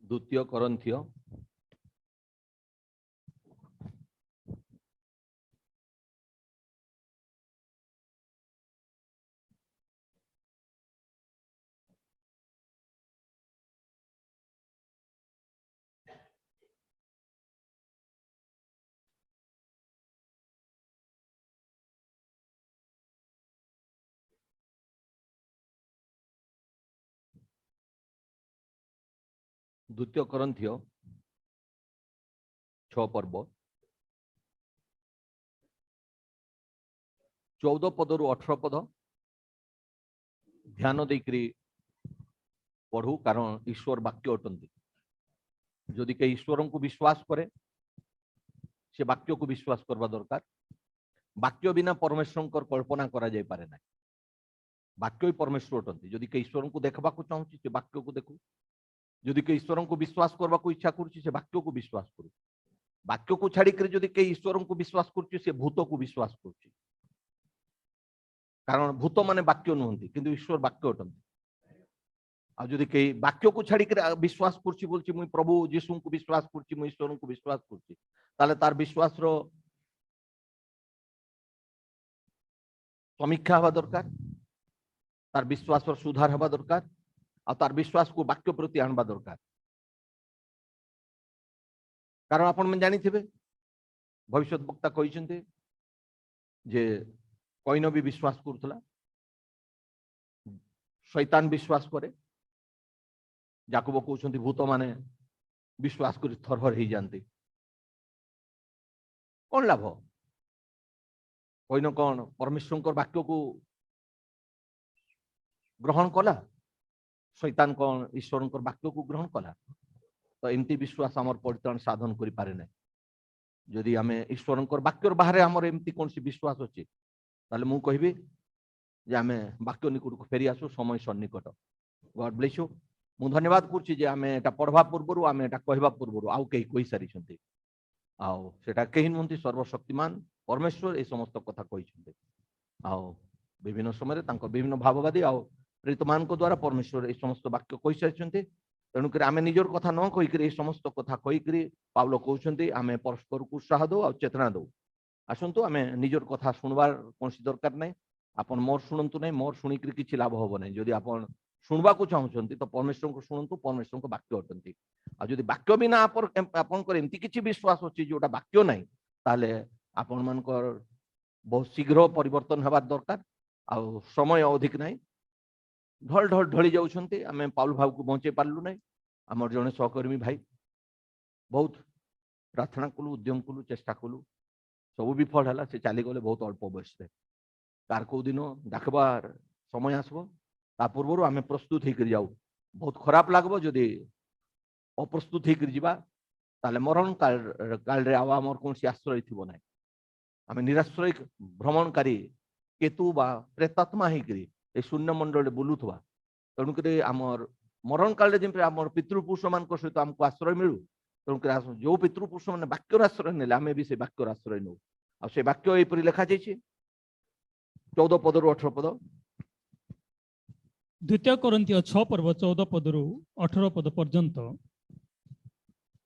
द्वितीय करंथियो द्वितीय करंथियो 6 पर्व 14 पद रु 18 पद ध्यान देकरी पढ़ू, कारण ईश्वर वाक्य अटंती। जदि के ईश्वर को विश्वास करे से वाक्य को विश्वास करवा दरकार। वाक्य बिना परमेश्वर कल्पना करा जाय पारे ना। वाक्य ही परमेश्वर अटंती। जदि के ईश्वर को देखबा को चाहूची से वाक्य को देखू। जदि के ईश्वर को विश्वास करबा को इच्छा करूची से वाक्य को विश्वास करू। वाक्य को छाड़ी कर जदि के ईश्वर को विश्वास करूची से भूत को विश्वास करूची। कारण भूत माने वाक्य नुहंती किंतु ईश्वर वाक्य अटंती। आ जदि के वाक्य को छाड़ी कर विश्वास करूची बोलची मुई प्रभु यीशु को विश्वास करूची, मुई ईश्वर को विश्वास करूची, ताले तार विश्वास रो समीक्षा हवा दरकार, तार विश्वास रो सुधार हवा दरकार, आ तार विश्वास को वाक्य प्रति आनबा दरकार। कारण आपण मन जानी थिबे भविष्य वक्ता कहिसंते जे कईन भी विश्वास करथला, शैतान विश्वास करे। याकूब कहउछंती भूत माने विश्वास कर थरहर हो जाती। कौन लाभ? कईन कौन परमेश्वर वाक्य को ग्रहण कला? शैतान कौन ईश्वर वाक्य को ग्रहण कला? तो एमती विश्वास आमर परित्राण साधन करि पारे नै। जदि आमे ईश्वर वाक्यर बाहर आमर एमती कौन सी विश्वास अच्छे ताले मु कहबी जे आमे वाक्य निकट को फेरी आसु। समय सन्निकट। God bless you. मु धन्यवाद करछि जे आमे एटा पढ़वा पूर्वरु आमे एटा कहबा पूर्वरु आउ केही कहि सारी छथि। आउ सेटा केही नहुंती सर्वशक्तिमान परमेश्वर ए समस्त कथा कहि छथि। आउ विभिन्न समय तांको विभिन्न भाववादी आउ प्रेरितमान को द्वारा परमेश्वर ए समस्त वाक्य कहि सारी छथि। तेणुक आम निजर कथा न कहीकि समस्त कथा कहीकि पावल कहते आम परस्पर को उत्साह दो आ चेतना दो। आसतु आम निजर कथा शुणवार कौन दरकार ना। आपन मोर शुणु ना, मोर शुणिक किसी लाभ हम ना। जदि आप शुणवा को चाहते तो परमेश्वर को शुणु। परमेश्वर को वाक्य अटंती। आदि वाक्य बिना आपंकर एमती किसी विश्वास अच्छी जोटा वाक्य ना, ताले आपण मानकर बहुत शीघ्र परिवर्तन हवा दरकार। आ समय अधिक ना। ढल ढल ढली जाउछंती। आमे पाउल भाव को बंचे पारलु नै। आमर जने सहकर्मी भाई बहुत प्रार्थना कलु, उद्यम कलु, चेष्टा कलु, सब विफल हला। से चली गले बहुत अल्प बयस रे। कार को दिन डाकबार समय आसबो ता पूर्व आमे प्रस्तुत होकर जाऊ। बहुत खराब लागबो जदि अप्रस्तुत होकर जीवा, ताले मरण काल रे आवा आमर कोनसी आश्रय थिबो नै। आमे निराश्रय भ्रमणकारी केतु बा प्रेतात्मा होकर ए शून्य मंडल बुलुथवा। तेणुक आमर मरण काल जमी आम पितृपुरुष मान सहित आमको आश्रय मिलू। तेणुक जो पितृपुरुष मैंने वाक्यर आश्रय ने आम भी से वाक्यर आश्रय नौ। आ से वाक्य यहपरि लिखा जाइए 14 पद रु 18 पद। द्वितीय करंथियो 6 पर्व 14 पद रु 18 पद पर्यंत।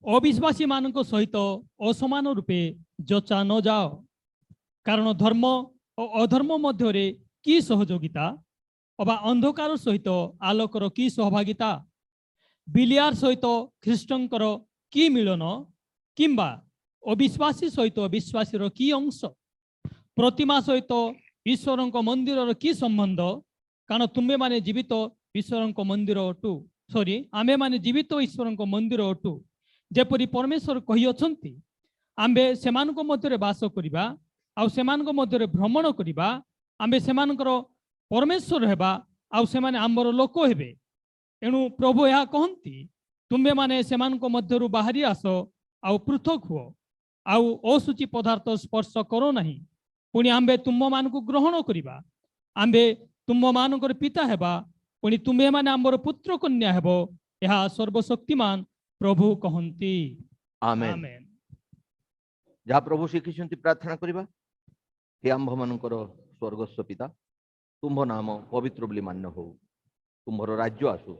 अविश्वासी मान सहित असमान रूपे जचा न जाओ, कारण धर्म और अधर्म मध्य की सहयोगिता अबा अंधकार सहित आलोकर की सहभागिता, बिलियार सहित ख्रीष्टंकर की मिलन, किंबा अविश्वासी सहित विश्वासी की अंश, प्रतिमा सहित ईश्वर मंदिर की संबंध, कारण तुम्हें माने जीवित ईश्वर मंदिर अटू। आमे माने जीवित ईश्वर मंदिर अटू। जेपरी परमेश्वर कही अछंती, आम्बे सेमानक मध्यरे वास करिबा आ सेमानक मध्यरे भ्रमण करिबा, आम्बे सेमानकर परमेश्वर हेबा आउ सेमाने आम्बर लोक हेबे। एणु प्रभु यह कहती, तुम्हें माने सेमानक मध्यरु बाहरी आस आउ पृथक हुओ, आउ अशुचि पदार्थ स्पर्श करो नहीं। पुणी आम्बे तुम मानकु ग्रहण करिबा, आम्बे तुम मानकर पिता हेबा, पुणी तुम्हें माने आम्बर पुत्र कन्या हेबो। यह सर्वशक्तिमान प्रभु कहती। आमेन, आमेन। जहाँ प्रभु शिखिछंती प्रार्थना करिबा। हे आम्भ मानकर स्वर्गस्व पिता, तुम्भ नाम पवित्र बोली मान्य हो, तुम्हार राज्य आसु,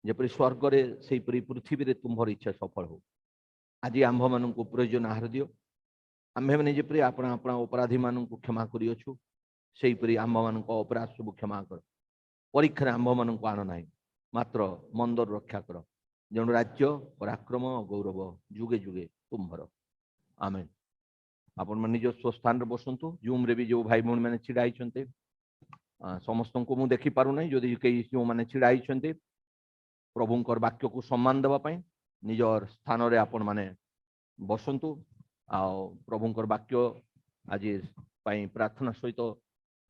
जेपरी स्वर्ग रे सेहीपरी पृथ्वी रे तुम्हार इच्छा सफल हो। आज आंभ मान प्रयोजन आहार दियो। आम्भे मैंने जेपरी अपना अपना अपराधी मान क्षमा करियछु सेहीपरी आंभ मान अपराध सब क्षमा कर। परीक्षा आंभ मान आण ना, मात्र मंदर रक्षा कर। जन राज्य पराक्रम गौरव जुगे जुगे तुम्हार। आमेन। आपण मन निज स्वस्थान बसतु। जूम रे भी जो भाई भौणी मैंने छिड़ा समस्त को मुझे देखी पार ना, जदि कई जो मैंने छिड़ा प्रभुंकर वाक्य को सम्मान देवाई निजर स्थान रे आपण माने बसतु। आ प्रभुंकर वाक्य आज प्रार्थना सहित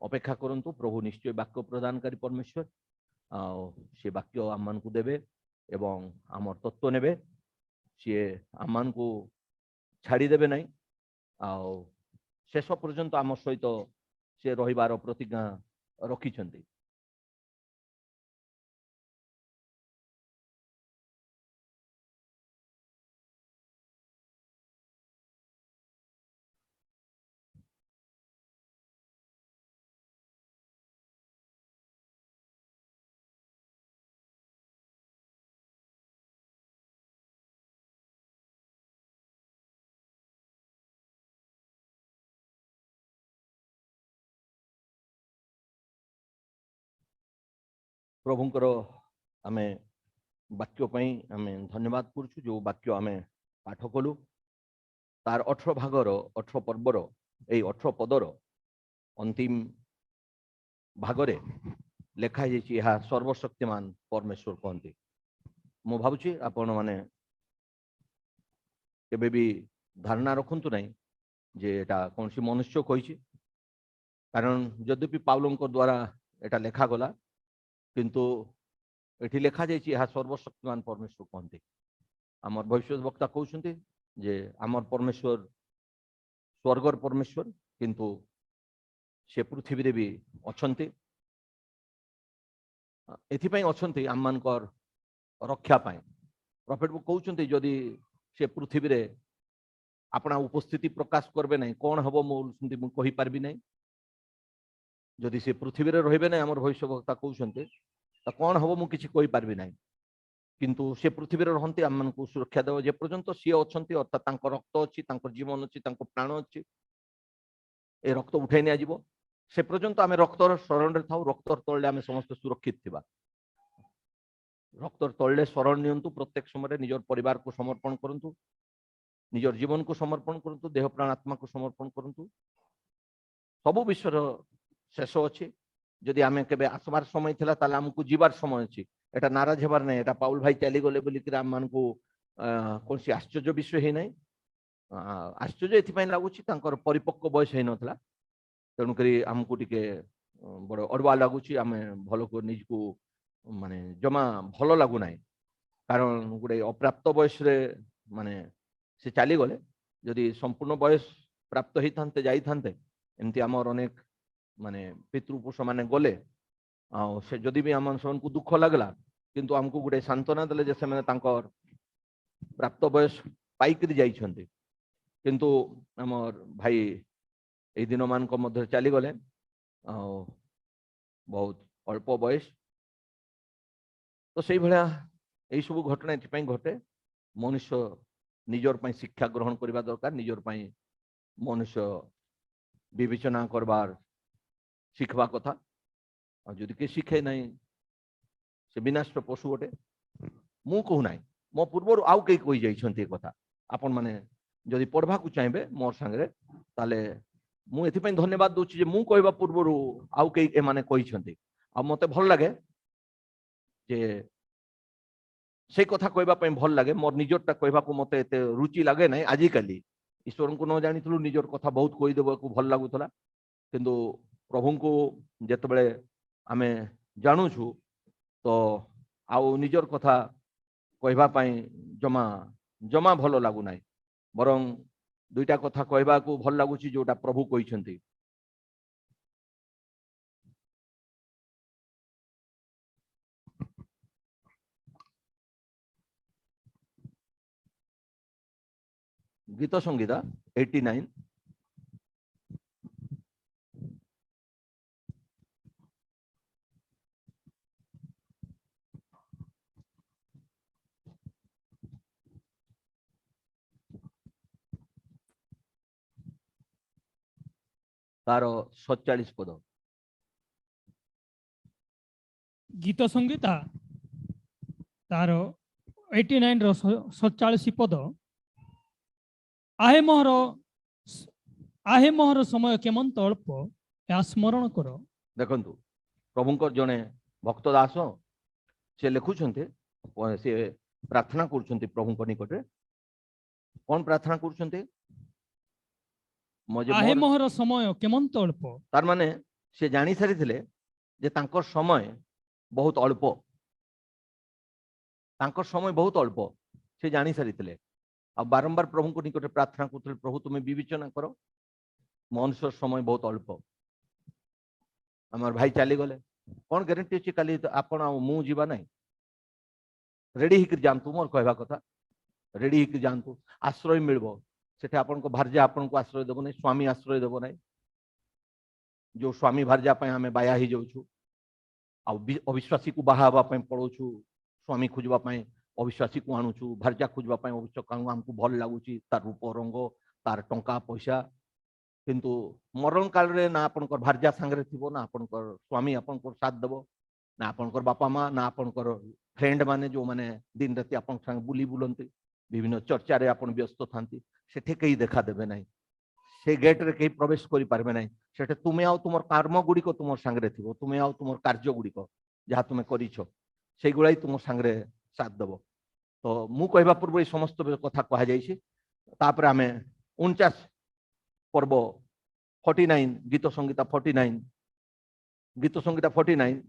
अपेक्षा करंतु। प्रभु निश्चय वाक्य प्रदानकारी परमेश्वर से वाक्य आम मान को देवे एवं आम तत्व ने सी आम मान को छाड़देवे ना। शेष पर्यंत आम सहित से रहिबार प्रतिज्ञा रखिछन्ति। प्रभुंकर आमे वाक्य आमे धन्यवाद करुछु। जो वाक्य आमे पाठ कलु तार 18 भागर 18 पर्वर ए 18 पदर अंतिम भागरे लेखा यह सर्वशक्तिमान परमेश्वर कहते। मु भावुची आपण माने केबे भी धारणा रखंतु नहीं जे एटा कौन सी मनुष्य कही। कारण यद्यपि पाउलंक द्वारा एटा लेखा गला किंतु एठी लेखा जाइए यह सर्वशक्तिमान परमेश्वर कहते। आमर भविष्य वक्ता कहते जे आमर परमेश्वर स्वर्गर परमेश्वर किंतु से पृथ्वी रे भी अच्छन्ति। एथिपाई अच्छन्ति आम मानकर रक्षा पाए। प्रॉफिट बुक कहते जदि से पृथ्वी रे अपना उपस्थिति प्रकाश करबे नहीं कौन हम मु कहि पारबी नहीं। जदि से पृथ्वी रे रहिबे नहीं आमर भविष्य वक्ता कहते तो कौन हम मुझे कहि पारबी नहीं। किंतु से पृथ्वी रे रहंती आम मान को सुरक्षा देव जे पर्यंत सी अच्छन्ति अर्थात तांको रक्त अच्छी तांको जीवन अच्छी तांको प्राण अच्छी ए रक्त उठाई नि आजिवो से पर्यंत आम रक्तर शरण रे थाउ। रक्तर तले आम समस्त सुरक्षित थिबा। रक्तर तले शरण नियंतु। प्रत्येक समय निजर परिवार को समर्पण करंतु। निजर जीवन को समर्पण करंतु। देह प्राण आत्मा को समर्पण करंतु। सबु विश्वर शेष अच्छी। जदि आम के आसबार समय थिला ताले हमकु जीवार समय अच्छी। एटा नाराज हेबार नहीं। एटा पाउल भाई चली गले बोलिक आम मान को कौन सी आश्चर्य विषय है नहीं। आश्चर्य एथि लगुच परिपक्व बयस है नाला तेणुक आमको टे बड़ अड़ुआ लगुच। आम भल को निज को माने जमा भल लगुना। कारण गोटे अप्राप्त बयस माने से चली गले जदि संपूर्ण बयस प्राप्त होते जाई एमती आमर अनेक माने पितृपुरुष माने गले से जदि भी आम को दुख लगला किंतु आमको गोटे सांत्वना देले जे से प्राप्त बयस पाइकरी जाइछन्ति। किंतु आमर भाई ए दिन मान मध्य चली गले बहुत अल्प बयस। तो से भाया यही सब घटना ये घटे। मनुष्य निजर पाई शिक्षा ग्रहण करने दरकार। निजर पाई मनुष्य विवेचना करबार शिखवा कथा। जदि किए शिखे ना से विनाश पशु गोटे मु कहूना मो पूर्व आउ कई कही जाइछन्ति कथा। आपण माने जदि पढ़वा को चाहिए मोर संगे ताले मु एथिपाई धन्यवाद दूची जे मु कहबा पूर्व आउ कई ए माने कहिछन्ति। आ मते भल लागे जे से कथा कहबा पई भल लागे। मोर निजरटा कहबा को मते एते रुचि लागे नै। आजि काली ईश्वर को न जानिथलु निजर कथा बहुत कहि देबा को भल लागुतला। किंतु प्रभु को जेतबेले आमे जानुछु तो आउ निजर कथा कहबा पई जमा जमा भल लागु नै। बरं दुईटा कथा कहबा को भल लागुची जोटा प्रभु कहिछन्ति। गीत संगीता 89 तार 47 पद। गीत संगीता तार 89 रो 47 पद। आहे मोहर समय केमंत अल्प या स्मरण कर। देखंतु प्रभुंकर जने भक्त दास से लिखुछन्ते, से प्रार्थना करुछन्ते प्रभुंक निकटे। कौन प्रार्थना करुछन्ते? आहे मोहर समय केमंत अल्प। तार माने से जानी सारी थिले जे तांकर समय बहुत अल्प, तांकर समय बहुत अल्प से जानी सारी थिले। आ बारंबार प्रभु को निकटे प्रार्थना करते, प्रभु तुम्हें विवेचना करो, मनुष्य समय बहुत अल्प। आमर भाई चली गले, कौन ग्यारंटी अच्छी काली आपण मु जीवा नहीं? रेडी हिक जानतु, मोर कहवा कथा रेडी हिक जानतु, आश्रय मिलबो। सेठे आपन को भारजा आपन को आश्रय देबो नहीं, स्वामी आश्रय देबो नहीं। जो स्वामी भारजा पे आमे बाया ही जाउछु, आ अविश्वासी को बाहावा पे पड़ोछु, स्वामी खोजवा पे अविश्वासी को आणुछु, भारजा खोजवा पे अविश्वासी हमको भल लागुची, तार रूप रंग, तार टंका पैसा। किंतु मरण काल रे ना आपन को भारजा संगे थिबो, ना आपन को स्वामी आपन को साथ देबो, ना आपन को बापा माँ, ना आपन को फ्रेंड माने जो माने दिन राति आपन संग बुली बुलंती, विभिन्न चर्चा रे आपन व्यस्त थांती, सेठे कई देखा देबे नहीं, से गेट रे कई प्रवेश करि पारबे नहीं। सेठे तुमे आउ तुमर कर्म गुडी को तुमर संगे थिबो, तुमे आउ तुमर कार्य गुडी को जहा तुमे करिछो सेई गुलाई तुमर संगे साथ देबो। तो मु कहबा पूर्व समस्त कथा कहा जाइछि। तापर आमे 49 पर्व 49 गीत संगीता 49 गीत संगीता 49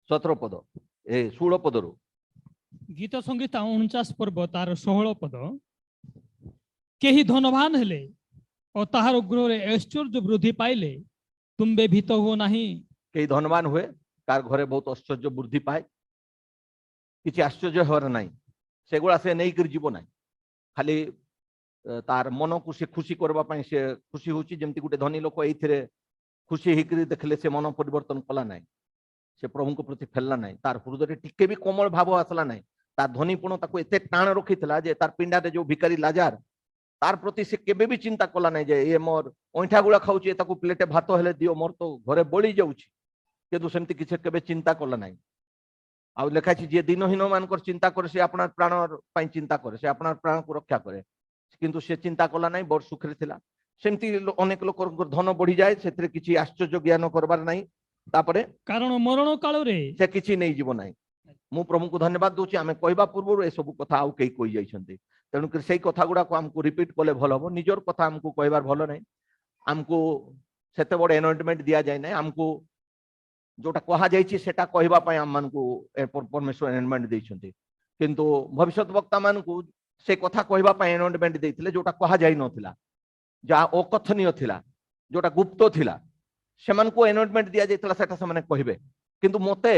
17 पद ए 16 पद रु गीत संगीता 49 पर्व तार 16 पद। केही धनवान हेले और ताहार गृह रे ऐश्वर्य वृद्धि पाइले, तुम्बे भीत हो नहीं। कई धनवान हुए, कार घरे बहुत ऐश्वर्य वृद्धि पाए, किसी आश्चर्य हर नहीं, सेगुड़ा से नहीं कर जीव नहीं, खाली तार मन को से खुशी करबा पई से खुशी होची। जेमती गुटे धनी लोक एथिरे खुशी हिकरी देखले से मन परिवर्तन कला नहीं, से प्रभु को प्रति फेलला नहीं, तार हृदय टिके भी कोमल भाव आसला नहीं। तार धनीपण ताको एते टाण रखिथिला जे तार पिंडा रे जो भिकारी लाजार तार प्रति से केबे भी चिंता कला नहीं जे ये मोर ओंठा गुला खाउची, ताको प्लेटे भात हेले दियो, मोर तो घरे बळी जाउची। किंतु सेमती किसी केबे चिंता कला नहीं। आ लेखाची जे दिनहीन मानकर चिंता करे से अपना प्राण पई चिंता करे, से अपना प्राण को रक्षा करे, किंतु से चिंता कला नहीं, बड़ सुखरे थिला। सेमती अनेक लोक धन बढ़ी जाए, सेतरे किछि आश्चर्य ज्ञान करबार नहीं। तापरे कारण मरण काल रे से किछि नहीं जीव नहीं। मु प्रभु को धन्यवाद दूची, आमे कहबा पूर्व ए सब कथा आउ कई कहि जाइछन्ते, तेणु कर सेई कथा गुडा को हमको रिपीट कले भल हो। निजर कथा हमको कहबार भल नहीं, हमको सेते बड़ एनॉइंटमेंट दिया जाय नहीं। हमको जोटा कहा जाइछि सेटा कहबा पई हम मानकू परमेश्वर एनॉइंटमेंट दैछन्ते, किंतु भविष्यत वक्ता मानकू से कथा कहबा पई एनॉइंटमेंट दैथिले जोटा कहा जाय नथिला, जा अकथनीय थिला, जोटा गुप्त थिला, सेमान को एनॉइंटमेंट दिया जाइतला, सेटा से माने कहबे। किंतु मते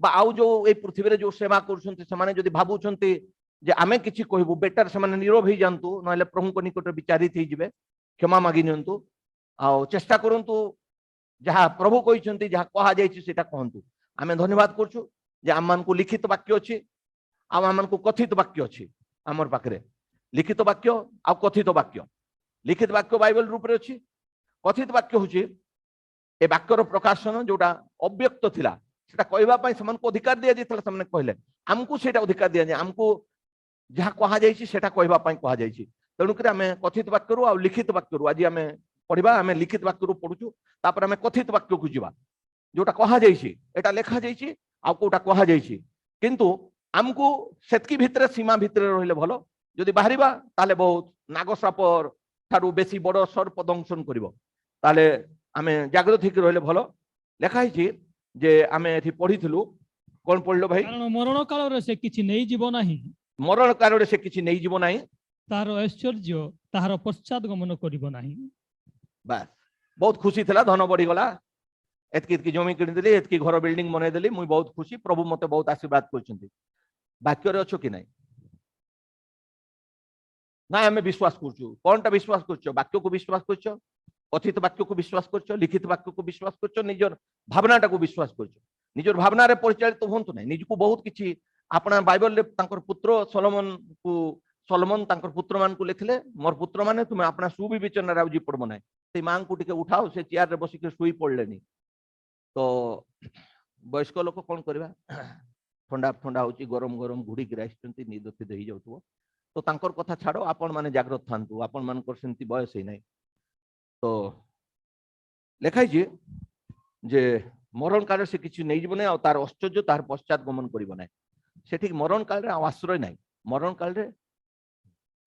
बा आउ जो ए पृथ्वी रे जो सेवा करूछन्ते सेमाने जदि भाबुछन्ते जे आमे किछि कहबो, बेटर सेमाने नीरव ही जानतु, नहले प्रभु को निकट विचारित ही जिवे, क्षमा मागी नियंतु, आ चेष्टा करंतु जहाँ प्रभु कहते जहाँ कह जाता कहतु। आम धन्यवाद करुँ जे आम को लिखित वाक्य अच्छी, आम को कथित वाक्य अच्छी। आमर पाखे लिखित वाक्य आ कथित वाक्य। लिखित वाक्य बाइबल रूप रे अच्छी, कथित वाक्य हूँ ए वाक्यर प्रकाशन जोटा अव्यक्त थिला, सेटा कहवाई से अधिकार दि जाता। से कहले आमको सेटा अधिकार दि जाए, आमको जहाँ कह जाता कहवाई कह जाए। तेणुक आम कथित वाक्य रू आ लिखित वाक्य रू आज आम पढ़ा, आम लिखित वाक्य रू पढ़ुचु, तापर आम कथित वाक्य को जीवा, जोटा कह जाटा लिखा जाइए आउटा कह जाइए। किंतु आमको सेतकी भितर सीमा भितर रहिले भल, जदि बाहर ताले बहुत नागसाप ठारू बेसी बड़ सर्प दंशन करिवो, ताले आमे जागृत होकर रहिले भल। लिखा जे आमे एथि पढ़िथिलु, कोन पढ़लो भाई? कारण मरण काल रे से किछि नै जीव नाही, मरण काल रे से किछि नै जीव नाही, तार ऐश्वर्य ताहार पश्चात गमन करिवो नाही। बस बहुत खुशी थिला, धन बढ़ी गला, एतकी जमी किनिदेली, एतकी घर बिल्डिंग बनैदेली, मुई बहुत खुशी। प्रभु मते बहुत आशीर्वाद करछन्ती। वाक्य रे अछो कि नाही? ना आमे विश्वास करछु। कोनटा विश्वास करछो? वाक्य को विश्वास करछो? कथित वाक्य को विश्वास कर, लिखित वाक्य को विश्वास कर, निजर भावनाटा को विश्वास कर, निजर भावना परिचालित हूँ ना, निजको बहुत किसी अपना बाइबल पुत्र सोलोमन को सोलोमन पुत्र मान को लिखले, मोर पुत्र माने तुम्हें अपना सुविवेचन राउजी पड़ब ना, से माँ को टिके उठाओ, से चेयर रे बसिक शुई पड़े। तो वयस्क लोक कौन करवा, ठंडा ठंडा हो गरम गरम घुड़ी आसती, निद फिद हो जाऊ, तो तांकर कथा छाड़ो, आपण माने जाग्रत थांतु, आपण मानकर सेमती बयस ही नहीं। तो लिखाई जे मरण काल से किसी नहीं जीवन आ तार आश्चर्य तार पश्चात गमन करिबो नै, सेठी मरण काल रे आश्रय नहीं। मरण काल रे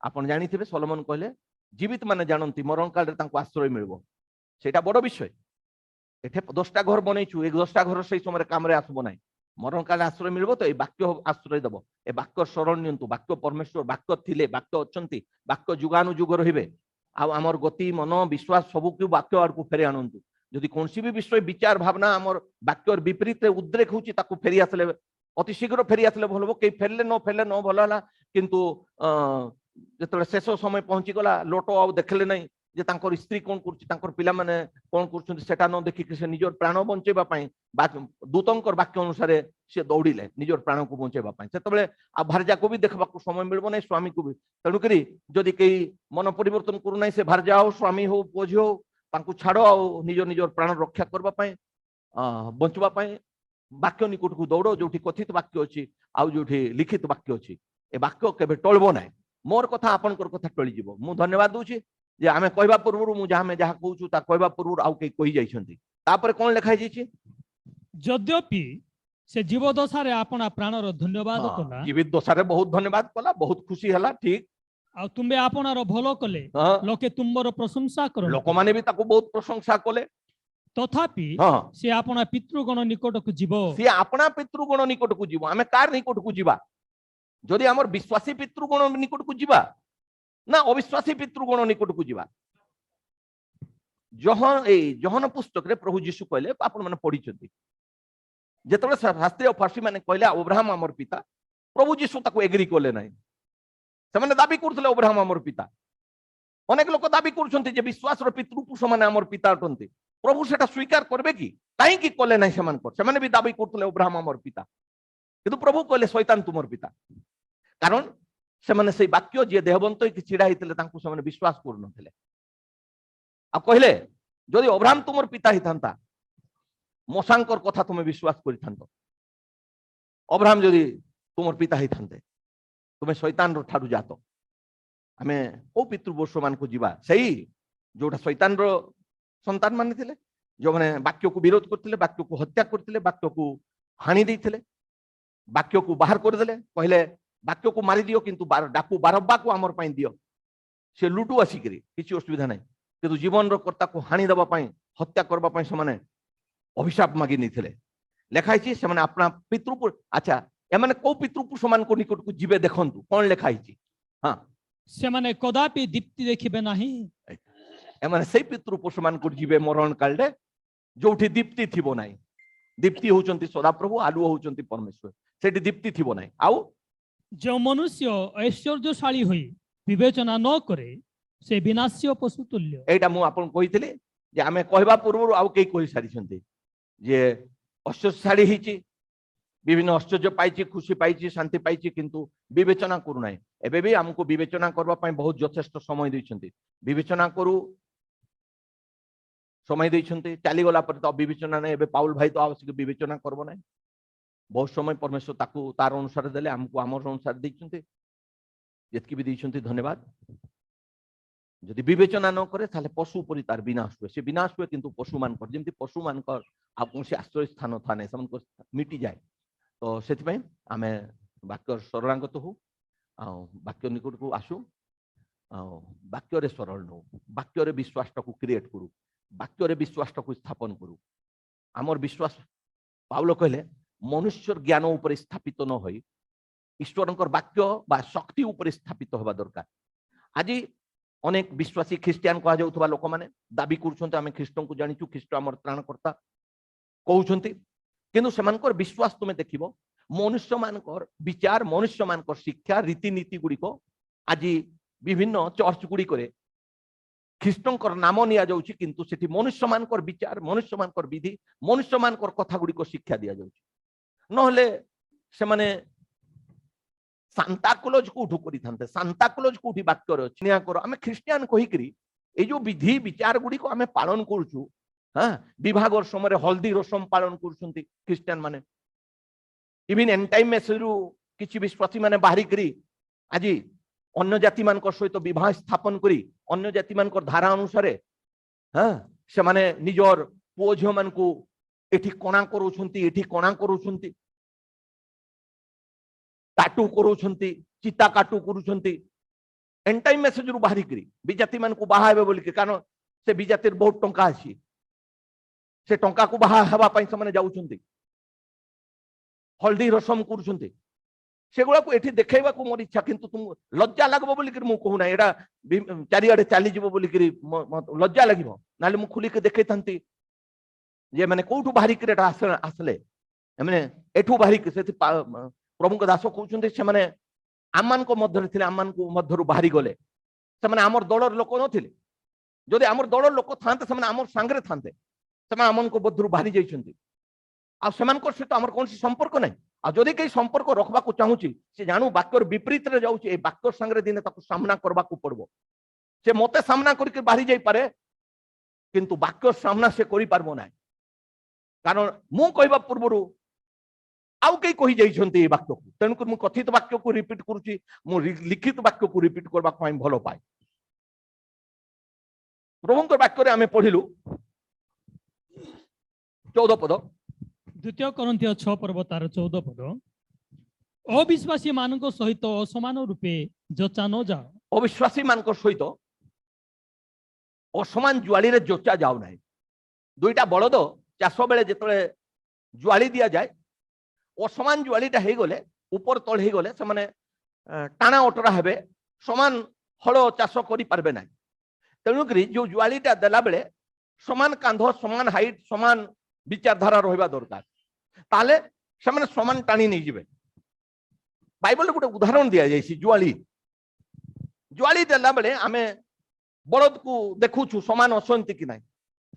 आपण जानिथिबे सोलोमन कहले जीवित माने जानती मरण काल रे तांको आश्रय मिलबो, सेटा बड़ विषय। एठे 10टा घर बनैछु, एक 10टा घर सही समय काम रे आसबो नै, मरण काल आश्रय मिलबो तो ए वाक्य आश्रय दबो, ए वाक्य शरण नियंतु, वाक्य परमेश्वर वाक्य थिले, वाक्य अछंती, वाक्य जुगानु जुग रहिबे, आ हमर गति मन विश्वास सबु को वाक्य आड़ को फेरी आनंतु। जदि कौन सी भी विषय विचार भावना आमर वाक्यर विपरीत उद्रेक होची ताकू फेरी आसले अति शीघ्र फेरी आसले भल हो, कई फेरले न भल हला, किंतु जेतले शेष समय पहुंची गला लोट आ देखले नहीं जे तांकर स्त्री कोन करछि, तांकर पिला माने कोन करछन्ति, सेटा न देखि के से निजर प्राण बंचेबा पई दूतंकर वाक्य अनुसार से दौड़िले निजर प्राण को बंचेबा पई। सेतबेले आ भारजा को भी देखबा को समय मिलबो नै, स्वामी को भी। तेणु करी जदि कई मन परिवर्तन करू नै, से भारजा हो स्वामी हो पोझी हो तांको छाड़ो आ निजर निजर प्राण रक्षा करबा पई बंचबा पई वाक्य निकट को दौड़ो, जोठी कथित वाक्य अछि आ जोठी लिखित वाक्य अछि, ए वाक्य केबे टळबो नै। मोर कथा आपनकर कथा टळि जीवो। मु धन्यवाद दूची जे आमे कहबा पूर्व मु जहा में जहा कहूछु ता कहबा पूर्व आउ के कहि जाइछन्ति। तापर कोन लिखा जाइछि, यद्यपि से जीव दशा रे आपना प्राणर धन्यवाद कला, जीवित दशा रे बहुत धन्यवाद कला, बहुत खुशी हला, ठीक। आ तुम्बे आपनार भलो कले, लोके तुमर प्रशंसा करन, लोक माने भी ताको बहुत प्रशंसा कले, तथापि से आपना पितृगण निकट को जीव, से अपना पितृगण निकट को जीव। आमे कार निकट को जीवा, जदि हमर विश्वासी पितृगण निकट को जीवा ना अविश्वासी पितृगण निकट को जीवा। जहन पुस्तक रे प्रभु यीशु कहले, आपण माने पढिछन्ति, जेतबे शास्त्रीय फारसी माने कहले अब्राहम हमर पिता, प्रभु यीशु ताको एग्री करले नाही। सेमाने दाबी करथले अब्राहम हमर पिता। अनेक लोक दाबी करछन्ति जे विश्वास रो पितृपुरुष माने हमर पिता अटन्ति, प्रभु सेटा स्वीकार करबे कि काहे कि कहले नाही सेमानकर। सेमाने भी दाबी करथले अब्राहम हमर पिता, किंतु प्रभु कहले शैतान तुमर पिता, कारण सेमाने से वाक्य जे देहबंत कि छिड़ा हितले तांको सेमाने विश्वास कर नथिले। आ कहले जदि अब्राहम तुमर पिता हितांता, मोसांकर कथा तुमे विश्वास करिथांतो। अब्राहम जदि तुमर पिता हितांते, तुमे शैतान रो ठाडू जातो। आमे ओ पितृवंश मान को जीवा, सही जोटा शैतान रो संतान माने थिले, जो माने वाक्य को विरोध करथिले, वाक्य को हत्या करथिले, वाक्य को हानि देथिले, वाक्य को बाहर कर देले, कहले वाक्य को मारी दियो किंतु डाकू बारब्बा को हमर पई दियो। से लुटू आसिकरी किछि असुविधा नाही, किंतु जीवन रो कर्ता को हानि दबा पई, हत्या करबा पई से माने अभिशाप मागी निथिले। लेखाई छी से माने अपना पितृपुर, अच्छा ए माने को पितृपुरुष मान को निकट को जीवे देखंतु कोन लेखाई छी। हां, से माने कदापि दीप्ति देखिबे नाही, ए माने सेई पितृपुरुष मान को जीवे मरण काल रे जोठी दीप्ति थिबो नाही। दीप्ति होचंती सदाप्रभु, आलु होचंती परमेश्वर, सेठी दीप्ति थिबो नाही। आउ जो मनुष्य ऐश्वर्यशाली होई विवेचना न करे, से विनाश्य पशु तुल्य। एटा मु आपन कहिथिले जे आमे कहबा पूर्व आउ के कहि सारी छन्ते जे ऐश्वर्यशाली हिची, विभिन्न ऐश्वर्य पाइची, खुशी पाइची, शांति पाइची, किंतु विवेचना करू नाही। एबे भी हमको विवेचना करबा पई बहुत यथेष्ट समय दैछन्ते। विवेचना करू समय दैछन्ते, चाली गला पर तो विवेचना नाही। एबे पाउल भाई तो आवश्यक विवेचना करबो नाही। बहुत समय परमेश्वर ताकू तार अनुसार देले, हमको हमर अनुसार दैछन्ते, जेतकी भी दैछन्ते धन्यवाद। जदि विवेचना न करे ताले पशु परि तार विनाश हुए, से विनाश हुए किंतु पशु मानकर जेमति पशु मानकर आ कोनसे आश्रय स्थान थाने समन मिटी जाए। तो सेति पई आमे वाक्य शरणागत हो, आ वाक्य निकट को आसु, आ वाक्य रे शरण हो, वाक्य रे विश्वास को क्रिएट करू, वाक्य रे विश्वास को स्थापन करू। हमर विश्वास पाउल कहले मनुष्यर ज्ञान ऊपर स्थापित न होई ईश्वरंकर वाक्य बा शक्ति ऊपर स्थापित होबा दरकार। आज अनेक विश्वासी ख्रिस्टियान कहा जाउथबा लोक माने दाबी करूछन्ते आमे ख्रिस्टन को जानिछु, ख्रिस्ट हमर त्राणकर्ता कहउछन्ते, किंतु सेमानकर विश्वास तुमे देखिबो मनुष्य मानकर विचार, मनुष्य मानकर शिक्षा, रीतिनीति गुडी को आज विभिन्न चर्च गुडी करे ଖ୍ରୀଷ୍ଟଙ୍କର ନାମ ନିଆଯାଉଛି କିନ୍ତୁ ସେଠି ମନୁଷ୍ୟ ମାନଙ୍କର ବିଚାର ମନୁଷ୍ୟ ମାନଙ୍କର ବିଧି ମନୁଷ୍ୟ ମାନଙ୍କର କଥା ଗୁଡ଼ିକ ଶିକ୍ଷା ଦିଆଯାଉଛି ନହେଲେ ସେମାନେ ସାନ୍ତାକ୍ଲୋଜ କୋଉଠୁ କରିଥାନ୍ତେ ସାନ୍ତାକ୍ଲୋଜ କୋଉଠି ବାକ୍ୟରେ ଅଛି ଆମେ ଖ୍ରୀଷ୍ଟିଆନ କହିକିରି এই যে বিধি বিচার গুড়িক আমি পালন করছু হ্যাঁ বিভাগর সময় হলদি রসম পালন করছন্তি খ্রিস্টান মানে ইভিন এন্ড টাইম মেসেজ কিছু বিশ্বাসী মানে বাহারিকি আজি অন্য জাতি মান সহিত বিবাহ স্থাপন করি অন্য জাতি মান ধারা অনুসারে হ্যাঁ সে মানে নিজর পুଅ ঝিও মান এটি কণা করুছন্তি এটি কণা করুছন্তি কাটু করুছন্তি চিতা কাটু করুছন্তি एंड टाइम मेसेज रु बाहरी करी विजाति मान को बाहा हेबे बोली कारण से विजातिर बहुत टंका अछि से टंका को बाहा हेबा पई से माने जाउछंती हल्दी रसम करूछंती सेगुला को एठी देखेबा को मोर इच्छा किंतु तुम लज्जा लागबो बोली कर मु कहू ना एडा चारि आडे चाली जीवो बोली कर लज्जा लागिबो नाले मु खुली के देखै थांती जे माने कोठु बाहरी कर एटा आसले माने एठु बाहरी के से प्रभु दास कहउछंती से माने आमान को मध्य थे आमान को मध्यरु बाहरी गले से माने आमर दलर लोक नथिले जदि आमर दलर लोक थांते से माने आमर सांगरे थांते से माने आमन को मध्यरु बाहरी जाइछंती आ सेमान को से तो आमर कोनसी संपर्क नै आ जदि के संपर्क रखबा को चाहूची से जानू वाक्यर विपरीत रे जाउची ए वाक्यर सांगरे दिने ताको सामना करबा को पड़बो से मते सामना करके बाहरी जाई पारे किंतु वाक्यर सामना से करि पारबो नै कारण मु कहबा पूर्वरु आउ कई कही जाइछंती वाक्य को तेणुकर मु कथित वाक्य को रिपीट करूची मु लिखित वाक्य को रिपीट करबा पई भलो पाए प्रभुंकर वाक्य रे आमे पढिलु 14 पद द्वितीय कोरिन्थियो 6 पर्व तार 14 पद अविश्वासी मानक सहित असमान रूपे जोचा न जाओ अविश्वासी मानक सहित असमान जुआली रे जोचा जाओ नाही दुईटा बळद चाष बेले जेतले जुआली दिया जाए असमान जुआलीटा हो गले ऊपर तल हो गले से माने टाणा अटरा हेबे समान हल चाष करि पारबे ना तेणुकरी जो जुआलीटा देला बेले समान कांध समान हाइट समान विचारधारा रहिबा दरकार ताले से माने समान टाणी नै जिवे बाइबल गोटे उदाहरण दिया जायछि जुआली जुआली देला बेले आमे बलद को देखुछु समान असंति कि नाही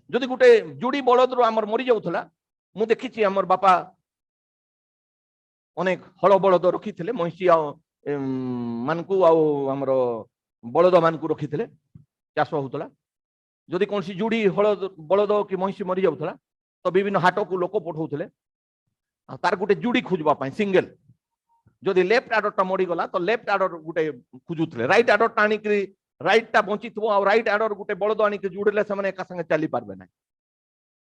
जदि गोटे जुड़ी बलद रो हमर मरि जाउथला मु देखिछि हमर बापा अनेक हल बलद रखी थे महिषी मानकू आमर बलद मान रखी थे चाष होता जदि कौन जुड़ी हल बलद कि महिषी मरी जाऊला तो विभिन्न हाट को लोक पठाऊले तार गोटे जुड़ी खोजवाई सिंगल जदि लेफ्ट आडरटा मरीगला तो लेफ्ट आडर गोटे खोजुले रईट आडर टाणिक रईटा बंची थो रईट आडर गोटे बलद आनिक जुड़े से एका संगे चली पार्बे ना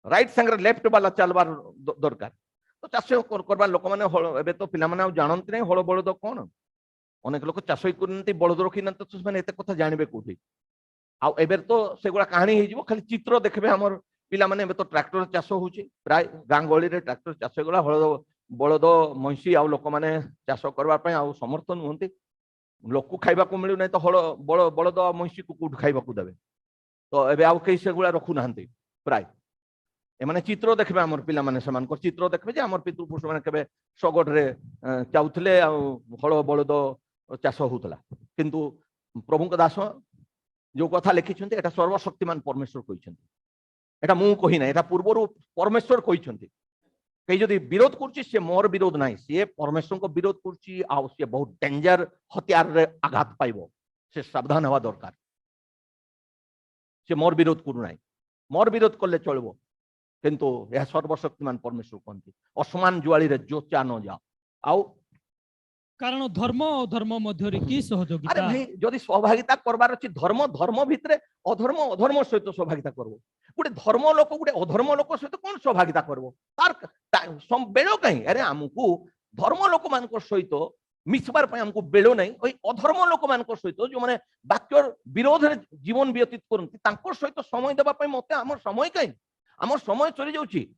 रईट संगे लेफ्ट वाला चलबार दरकार तो चाष करवा लोक मैंने एबे तो पिला माने जानती नहीं हल बलद कौन अनेक लोक चाष करते बलद रखी ना तो मैंने एत कथा जानवे कौटी आबे तो सेगुड़ा कहानी हो खाली चित्र देखबे हमर पिला माने एबे तो ट्रैक्टर चाष होची प्राय गां गली रे ट्रैक्टर चाष गला हल बलद महिषी आउ लोक मैंने चाष करबा पय आउ समर्थन होंती लोक खाइबा को मिलु नै तो हल बलद महिषी को कोठ खाइबा को देबे तो एबे आउ कई सेगुड़ा रखु नाहंती प्राय एमाने चित्र देखबे हमर पिला माने समान को चित्र देखबे जे हमर पितृपुरुष माने केबे सगड रे चाउथले आ हल बलद चाष होतला किंतु प्रभु दास जो कथा लिखिछन्ते एटा सर्वशक्तिमान परमेश्वर कहिछन्ते एटा मु कहि ना एटा पूर्वरु परमेश्वर कहिछन्ते कई जदि विरोध करछि से मोर विरोध नाही से परमेश्वर को विरोध करछि आ से बहुत डेंजर हथियार रे आघात पाइबो से सावधान हवा दरकार से मोर विरोध करू नाही मोर विरोध करले चलबो किंतु यह सर्वशक्तिमान परमेश्वर कहते असमान जुआली रे जोचा न जाओ आउ कारण धर्म और धर्म मध्य की सहयोगिता अरे भाई जदि सहभागिता करबार अछि धर्म धर्म भितरे अधर्म अधर्म सहित सहभागिता करबो गोटे धर्म लोक गोटे अधर्म लोक सहित कोन सहभागिता करबो तार बेलो कहीं अरे हमकू धर्म लोक मान सहित मिसबार पय हमकू बेलो नहीं ओई अधर्म लोक मान सहित जो माने वाक्य विरोध रे जीवन व्यतीत करंती तांकर सहित समय देबा पय मते हमर समय कहीं आम समय चली जाऊँ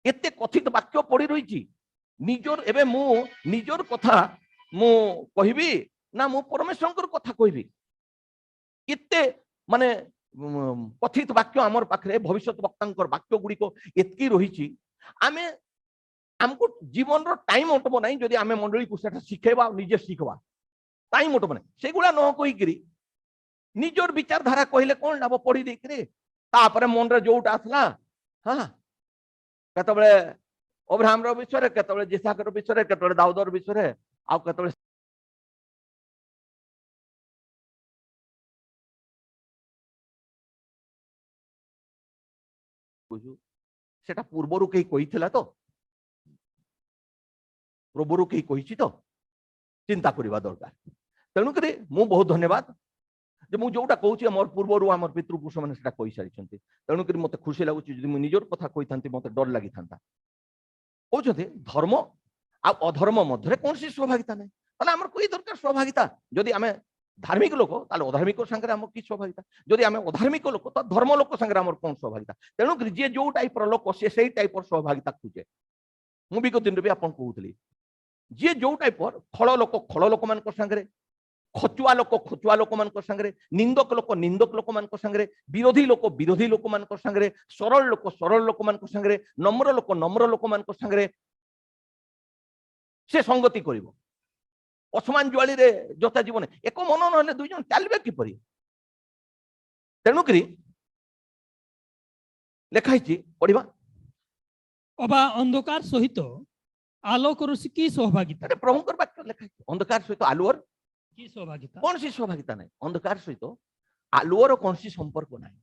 एत कथित वाक्य पड़ी रही निजर एवं मु निजर कथा मु कहबी ना मु परमेश्वर कथा कहबी एते माने कथित वाक्य आमर पाखरे भविष्य वक्ता वाक्य गुड़िक एतकी रही आमे हमको जीवन रो टाइम अटब ना जदि आमे मंडली को सेटा शिखेबा निजे शिखबा टाइम अटब ना सेगुड़ा न कहीकि निजर विचारधारा कहले कौन लाभ पढ़ी देखे तापर मन रे जोटा आसला हाँ केतबेले अब्राहम रो विषय केतबेले जिसाक रो विषय केतबेले दाऊद रो विषय आ केतबेले सेटा पूर्वरु कहीं कहिथिला तो प्रभुरु कहीं कहिछि तो चिंता करबा दरकार तेणु करी मु बहुत धन्यवाद जे मु जोटा कहूछि हमर पूर्वरु हमर पितृपुरुष माने सेटा कहि सारिछन्ते तेणु करी मते खुशी लागुछि जदि मु निजर कथा कहिथांती मते डर लागि थांता कहउछन्ते धर्म आ अधर्म मध्यरे कोनसी सहभागिता नै ताले हमर कोई दरकार सहभागिता जदि हमें धार्मिक लोक ताले अधार्मिक संगे हमर की सहभागिता जदि हमें अधार्मिक लोक तो धर्म लोक संगे हमर कोन सहभागिता तेणु करी जे जो टाइप रो लोक से सेही टाइप रो सहभागिता खोजे मु भी दिन भी आपन कहउतली जे जो टाइप खल लोक मान संगे खचुआ लोक मान संगे निंदक लोक मान संगे विरोधी लोक मान संगे सरल लोक मान संगे नम्र लोक मान संगे से संगति करिवो असमान ज्वाली रे जोता जीवन एक मन नहले दुई जन चलबे किपरि तेणु करी लेखा हिची पढ़िबा अबा अंधकार सहित आलोक की सहभागिता अरे प्रभुकर वाक्य लेखा हिची अंधकार सहित आलुअर की सहभागिता कौन सी सहभागिता नहीं अंधकार सहित आलुअर कौन सी संपर्क नहीं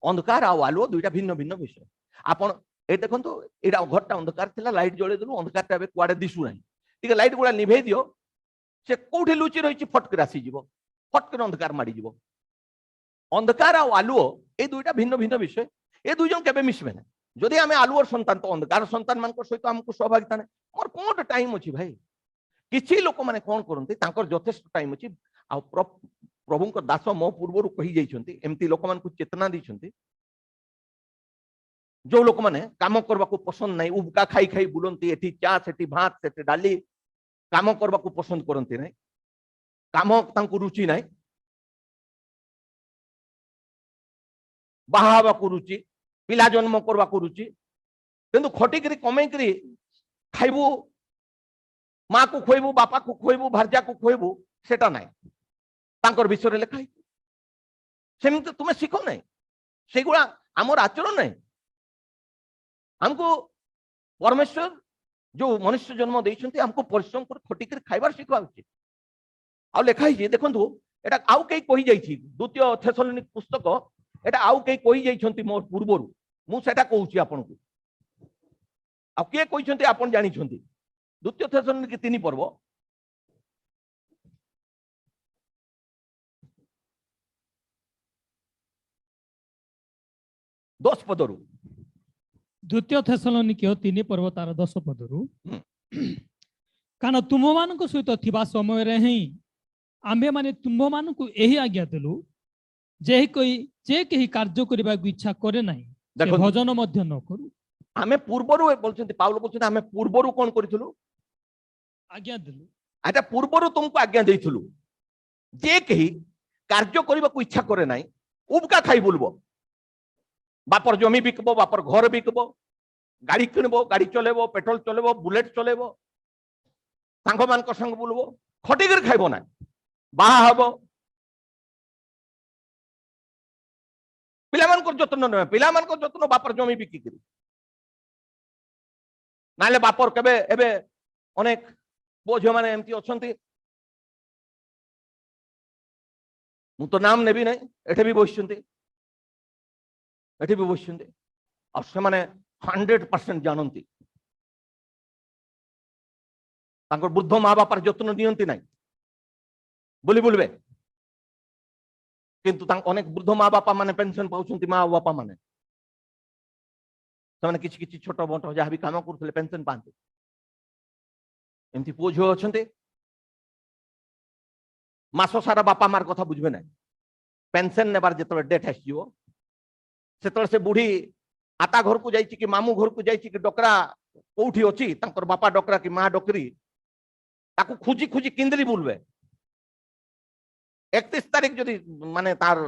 अंधकार आ आलुओ दुईटा भिन्न भिन्न विषय आपण ए देखंतु एटा घरटा अंधकार थिला लाइट जळे देलु अंधकारटा बे कुआडे दिसु नाही ठीक लाइट गुडा निभे दियो से कोठी लुचि रहिछि फटक रासी जीवो फटक अंधकार माडी जीवो अंधकार आ आलुओ ए दुईटा भिन्न भिन्न विषय ए दुई जन केबे मिसबे ना जदि आमे आलुअर संतान तो अंधकार संतान मान को सहित हमको सहभागिता नै मोर कोन टाइम अछि भाई किछि लोक माने कोन करंती तांकर यथेष्ट टाइम अछि आ प्रभुଙ୍କ दास मो पूर्वरु कहि जाइछन्ती एम्ति लोक मान को चेतना दैछन्ती जो लोक माने काम करबा को पसंद नै उबका खाई खाई बुलंती एठी चा सेठी भात सेठी डाली काम करबा को पसंद करंती नै काम तांको रुचि नै बाहाबा को रुचि पिला जन्म करबा को रुचि किंतु खटी करी कमे करी खाइबू माँ को खोइबू बापा को खोइबू भार्जा को खोइबू सेटा नै तांकर विषय लेखा सेमते तुमे शिखो नै सेगुड़ा हमर आचरण नै हमको परमेश्वर जो मनुष्य जन्म देइछन्ती हमको परिश्रम कर खटी कर खाइबार शिखवा उचित आ लेखा हिजे देखंतु एटा आउ केई कहि जाइछि द्वितीय थेसलोनिक पुस्तक एटा आउ केई कहि जाइछन्ती मोर पूर्वरु मु सेटा कहूछि आपनकु आ के कहिछन्ती आपन जानि छन्ती द्वितीय थेसलोनिक 3 पर्व 10 पदरु द्वितीय थेसलोनिकेय 3 पर्व तार 10 पदरु कान तुम मानक सहित थिबा समय रे ही आम्भे माने तुम मानकु एही आज्ञा देलु जे केही कार्य करबा इच्छा करे नाही से भजन मध्य न करू आमे पूर्वरु बोलछन्ती पाउल बोलछन्ती आमे पूर्वरु कोन करिथलु आज्ञा देलु आटा पूर्वरु तुमको आज्ञा देइथलु जे केही कार्य करबा इच्छा करे नाही उबका खाई बोलबो बापर जमी बिकबो बापर घर बिकबो गाड़ी किनबो गाड़ी चलेबो पेट्रोल चलेबो बुलेट चलेबो सांग मान को संग बुलबो खटी कर खाइबो ना बाहा हबो पिला मान को जतन न पिला मान को जतन बापर जमी बिकी करी नाले बापर केबे एबे अनेक बोझ माने एमती अछंती मु तो नाम नेबी नै एठे भी बसछंती एठी भी बसछन्ते और से माने 100% जानती तांकर वृद्ध माँ बापार जत्न नियंती नाही बोली बोलबे किंतु तांक अनेक वृद्ध माँ बापा माने पेंशन पाउछन्ती माँ बापा माने से माने किछि किछि छोट मोट जहाँ भी काम करथले पेंशन पाते एमती पुओ झियो अछन्ते मास सारा बापा मार कथा बुझबे नाही पेंशन नेबार जेतबे डेट आसीयो से बुढ़ी आता घर को जाइछि कि मामू घर को जाइछि कि डकरा कोठी अछि तांकर बापा डकरा कि माँ डकरी ताकू खुजी खुजी किंदरी बुलबे 31 तारीख जदि माने तार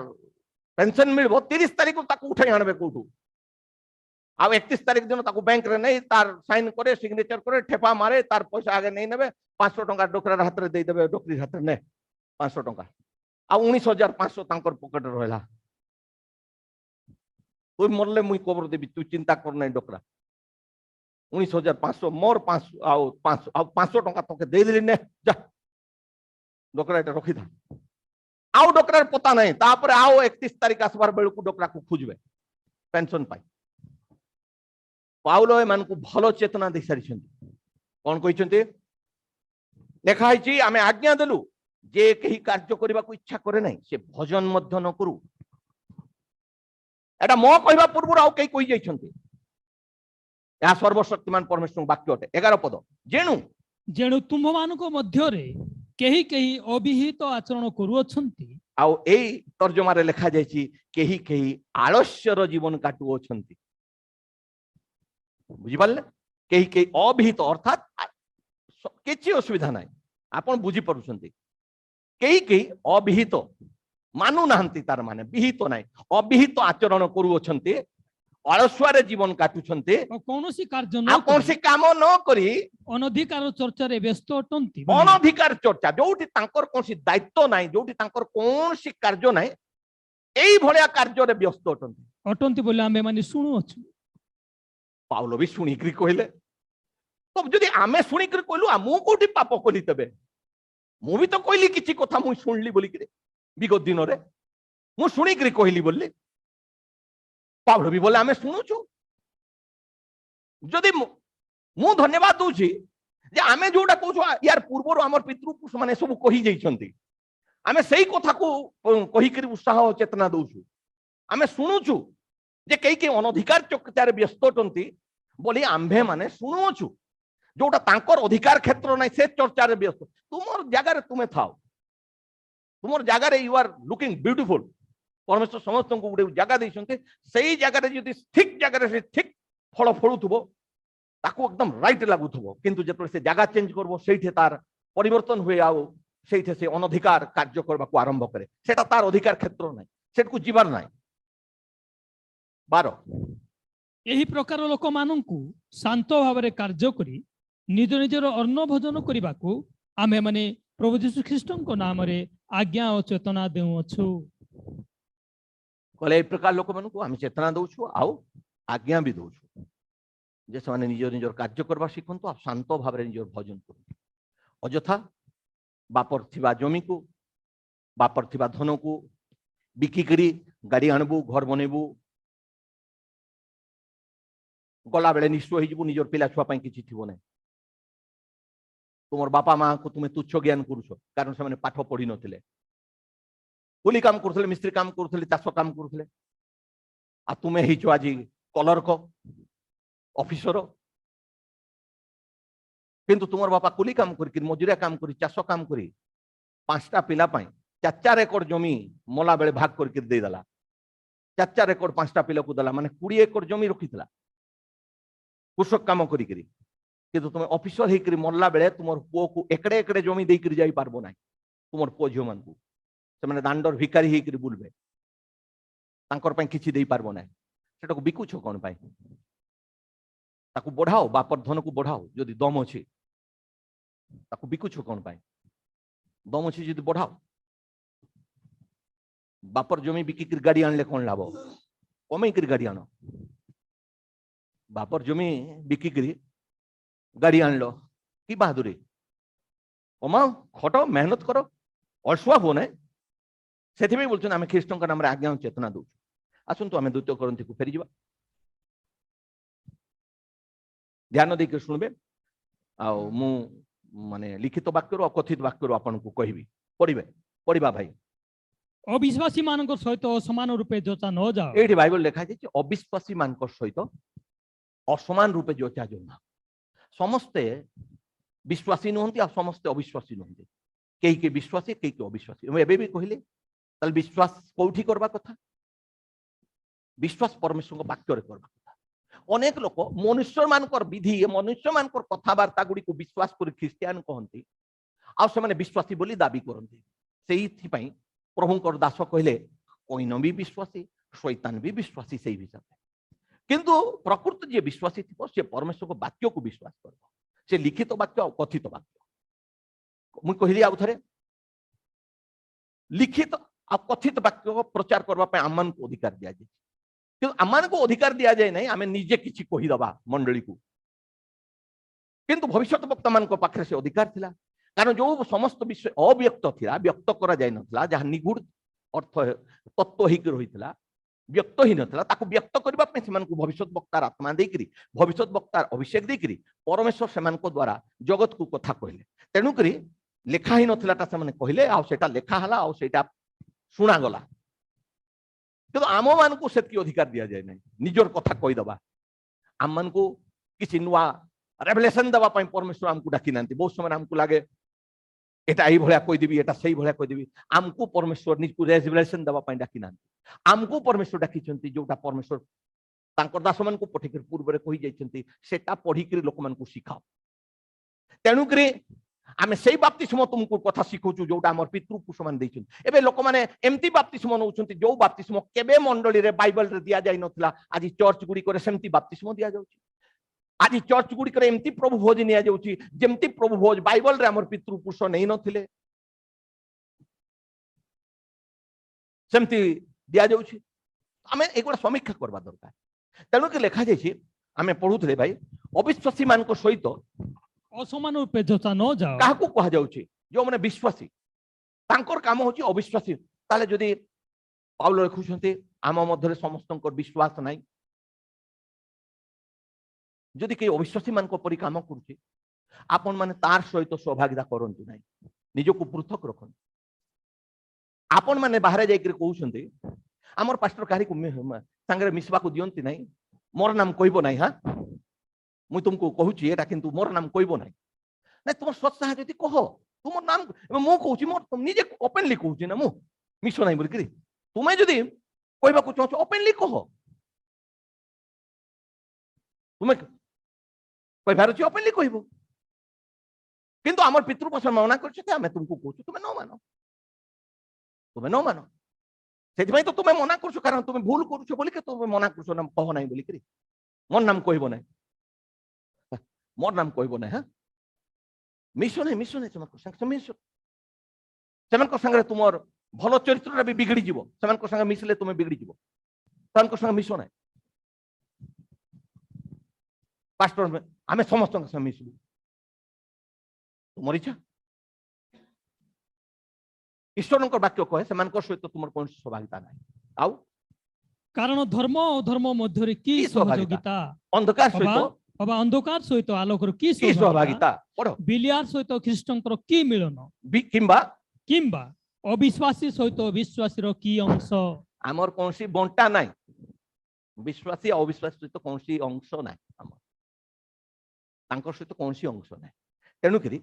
पेंशन मिलबो 30 तारीख को ताकू उठाई आनबे कोठू आ 31 तारीख दिन ताकू बैंक रे नहीं तार साइन करे सिग्नेचर करे ठेपा मारे तार पैसा आगे नहीं नेबे 500 टका डकरा हाथ रे दे देबे डकरी हाथ रे ने 500 टका आ 19,500 तांकर पॉकेट रहला तू मरले मुई कबर देबी तू चिंता कर नहीं डोकरा 19,500 मोर 500 आउ 500 टका तोके दे देली ने जा डोकरा एटा रखी था आउ डोकरार पता नहीं तापर आउ 31 तारीख आसबार बेलू डोकरा को खोजबे पेंशन पाई पाउलो ए मानकु भलो चेतना दे सारी कौन कहते लेखा है आमे आज्ञा देलु जे कहीं कार्य करने को इच्छा करे नहीं से भजन मध्य न करू एटा मो कहबा पूर्व आउ कई कही जाइछन्ति या सर्वशक्तिमान परमेश्वर वाक्य अटे 11 पद जेणु जेणु तुम मानक मध्य रे केही केही अविहित आचरण करूअछन्ति आउ एई तर्जमारे लेखा जाइछि केही केही आलस्यर जीवन काटू अछन्ति बुझी पारले केही केही अविहित अर्थात किछि असुविधा नाही आपण बुझी परुछन्ति केही केही अविहित मानु नाहंती तार माने विहित नाही अविहित आचरण करू अछन्ति अलसुआरे जीवन काटुछन्ति कौनसी कार्य आ न कोनसी काम न करी अनधिकार चर्चा रे व्यस्त अटन्ति अनधिकार चर्चा जोठी तांकर कोनसी दायित्व नाही जोठी तांकर कोनसी कार्य नाही एई भलिया कार्य रे व्यस्त अटन्ति अटन्ति बोले आमे माने सुनु अछु पाउलो भी शुणिक्री कहले तो जदि आमे शुणिक्री कहलु मु कोठी पाप कली तबे मु भी तो कहली किछि कथा मु सुनली बोली कि विगत दिन रे मु शुणिक्री कहली बोली पाउलो भी बोले आमे सुनुछु जदि मु धन्यवाद दूची जे आमे जोटा कहछु यार पूर्वरो हमर पितृपुरुष माने सब कहि जाइछन्ति आमे सेही कथा को कहि करी उत्साह चेतना दउछु आमे सुनुछु जे कई के अनधिकार चक्रार व्यस्त अटंती बोली आंभे माने शुणुछु जोटा तांकर अधिकार क्षेत्र नहीं से चर्चा रे व्यस्त तुमर जगह तुम्हें थाओ तुमर जगह यू आर लुकिंग ब्यूटीफुल परमेश्वर समस्त को गोटे जगह देइछन्ते सेही जगह यदि ठीक जगह से ठीक फल फलुथबो ताको एकदम राइट लागुथबो किंतु जेतले से जगह चेंज करबो सेठी तार परिवर्तन हुए आउ सेठी से अनधिकार कार्य करबा को आरंभ करे सेटा तार अधिकार क्षेत्र नहीं सेट को जीवार नहीं 12 एही प्रकार लोक माननकु शांत भावरे कार्य करी निज निजर अन्न भोजन करिबाकू आमे माने प्रभु यीशु ख्रीष्टଙ୍କ नामरे आज्ञा और चेतना देउ अछु कहले ए प्रकार लोक मानकु आमे चेतना दउछु आउ आज्ञा भी दउछु जे सने निज निजर कार्य करबा शिखंतु आ शांत भावरे निजर भोजन करु अजथा बापर थिबा जमी को बापर थिबा धन को बिकी करी गाड़ी आनबू घर बनेबू गला बेले निश्चय हो निजर पिला छुआ किसी थी ना तुम बापा माँ को तुम्हें तुच्छ ज्ञान करुछ कारण से पाठ पढ़ी नथिले कुली काम करथले मिस्त्री काम करथले चाष काम करथले आ तुमे हिचो आज कलर्क ऑफिसर किंतु तुमर बापा कुली काम करी मजुरिया काम करी चाष काम करी 5टा पिला पाई 4 एकड़ जमी मला बेले भाग करके दे देला 4 एकड़ 5टा पिला को देला माने 20 एकड़ जमी रखितला कृषक काम करी किंतु तुम ऑफिसर होकर मरला बेले तुम पुओ को एकड़े एकड़े जमी देकर जाई पारबो ना तुम पुओ झील मान से दांडर भिकारी होकर बुलबे तांकर पई किछि देई पारबो ना सेटा को बिकुछ कोन पाई ताकू बढ़ाओ बापर धन को बढ़ाओ जदि दम अछि ताकू बिकुछ कोन पाई दम अछि जदि बढ़ाओ बापर जमी बिकी कर गाड़ी आनले कोन लाभ कमई कर गाड़ी आनो बापर जमी बिकी करी गाड़ी आनलो कि बहादुरी कमाओ खटो मेहनत करो अलसुआ हो ना से बोलते आम ख्रीष्ट नाम आज्ञा चेतना दौ आसतु आम 2 कोरिन्थी को फेरी जावा ध्यान देकर शुणबे मु माने लिखित वाक्य और कथित वाक्य आपन को कहबी पढ़िबा भाई अविश्वासी मानक सहित समान रूपे जोचा न जाओ एठी बाइबल लिखा जाय अविश्वासी मानक सहित असमान रूपे जोचा जोना समस्ते विश्वासी नुहंती आ समस्ते अविश्वासी नुहंती कई के विश्वासी कई के अविश्वासी एबे भी कहले तल विश्वास कोठी करबा कथा विश्वास परमेश्वर को वाक्य रे करबा कथा अनेक लोक मनुष्य मानकर विधि मनुष्य मानकर कथावार्ता गुडी को विश्वास कर ख्रिस्टियन कहंती आ से माने विश्वासी बोली दाबी करंती सेही पई प्रभुंकर दास कहले कोइन भी विश्वासी शैतान भी विश्वासी सेही हिसाब किंतु प्रकृति जे विश्वासी थी से परमेश्वर को वाक्य को विश्वास कर से लिखित वाक्य और कथित वाक्य मुझे कहली आउ थे लिखित आ कथित वाक्य प्रचार करबा पे आमन को अधिकार दिया जाय कि आमन को अधिकार दिया जाय नहीं आमे निजे किछि कहि दबा मंडली को किंतु भविष्यत वक्ता मान को पाखरे से अधिकार थिला कारण जो समस्त विषय अव्यक्त थिला व्यक्त करा जाय नथला जहा निगुड़ अर्थ तत्व हिक रहितला व्यक्त ही नथला ताको व्यक्त करबा पे सेमान को भविष्यत वक्तार आत्मा देकरी भविष्यत वक्तार अभिषेक देकरी परमेश्वर सेमान को द्वारा जगत को कथा कहले तेनु करी लेखा ही नथला ता सेमाने कहले आ सेटा लेखा हला आ सेटा सुना गला तो आम मान को सेतकी अधिकार दिया जाय नै निजर कथा कहि दबा आम मान को किछि नुवा रेवलेशन दबा पई परमेश्वर हमको डाकी नांती बहुत समय हमको लागे एटा एई भलिया कहि देबी एटा सही भलिया कहि देबी हमको परमेश्वर निजको रेवलेशन दबा पई डाकी नांती हमको परमेश्वर डाकी चंती जोटा परमेश्वर तांकर दास मान को पठिकर पूर्व रे कहि जायचंती सेटा पढी करी लोक मान को सिखाओ तेनु करी आमे सेई बाप्तिस्म तुमको कथा सिखोचु जोटा हमर पितृपुरुष मान दैछन एबे लोक माने एम्ति बाप्तिस्म नउछंती जो बाप्तिस्म केबे मंडली रे बाइबल रे दिया जाय नथला आज चर्च गुडी करे सेमति बाप्तिस्म दिया जाउची आज चर्च गुडी करे एम्ति प्रभु भोज निया जाउची जेमति प्रभु भोज बाइबल रे हमर पितृपुरुष नै नथिले सेमति दिया जाउची आमे एगुडा समीक्षा करबा दरकार तेनु के लेखा जायछि आमे पढुथले भाई अविश्वासी मान को सहित असमान रूपे जोचा न जाओ काहकु कहा जाउछि जो माने विश्वासी तांकर काम होछि अविश्वासी ताले जदी पाउल लिखुछन्ते आम मध्य समस्तंकर विश्वास नाही जदि के अविश्वासी मान को परि काम करूछि आपन माने तार सहित सहभागिता करंतु नाही निजको पृथक रखन आपन माने बाहर जाय के कहउछन्ते हमर पास्टर कारी को संगे मिसबा को दियंती नाही मोर नाम कहबो नाही हा मुई तुमको कहूची एटा किंतु मोर नाम कहबो नाही नै तुम सच्चा जति कह तुम नाम मु कहूची मोर तुम निजे ओपनली कहूची ना मु मिसो नाही बोल करी तुमे जदि कहबा को चाहो ओपनली कह तुमे कहबार छी ओपनली कहबो किंतु हमर पितृपुरुष मना करछते हमें तुमको कहूची तुमे न मानो सेति भाई तो तुमे मना करछो कारण तुमे भूल करछो बोली के तुमे मना करछो नाम कह नाही बोली करी मोर नाम कहबो नाही मोर नाम कहबो नाही हा मिसो नहीं सेमान को संग मिसो सेमान को संग तुमर भलो चरित्र भी बिगड़ी जीवो सेमान को संग मिसले तुमे बिगड़ी जीवो सेमान को संग मिसो नाही पास्टर में आमे समस्त संग मिसबु तुमर इच्छा ईश्वर को वाक्य कहे सेमान को सहित तुमर कोन सहभागिता नाही आउ कारण धर्म और धर्म मध्य रे की सहयोगिता अंधकार सहित बाबा अंधकार सहित आलोकर की सहभागिता पढ़ो बिलियार सहित ख्रीष्टंकर की मिलन किंबा किंबा अविश्वासी सहित विश्वासी रो की अंश हमर कोनसी बंटा नाही विश्वासी अविश्वासी सहित कोनसी अंश नाही हमर तांकर सहित कोनसी अंश नाही तेनु करी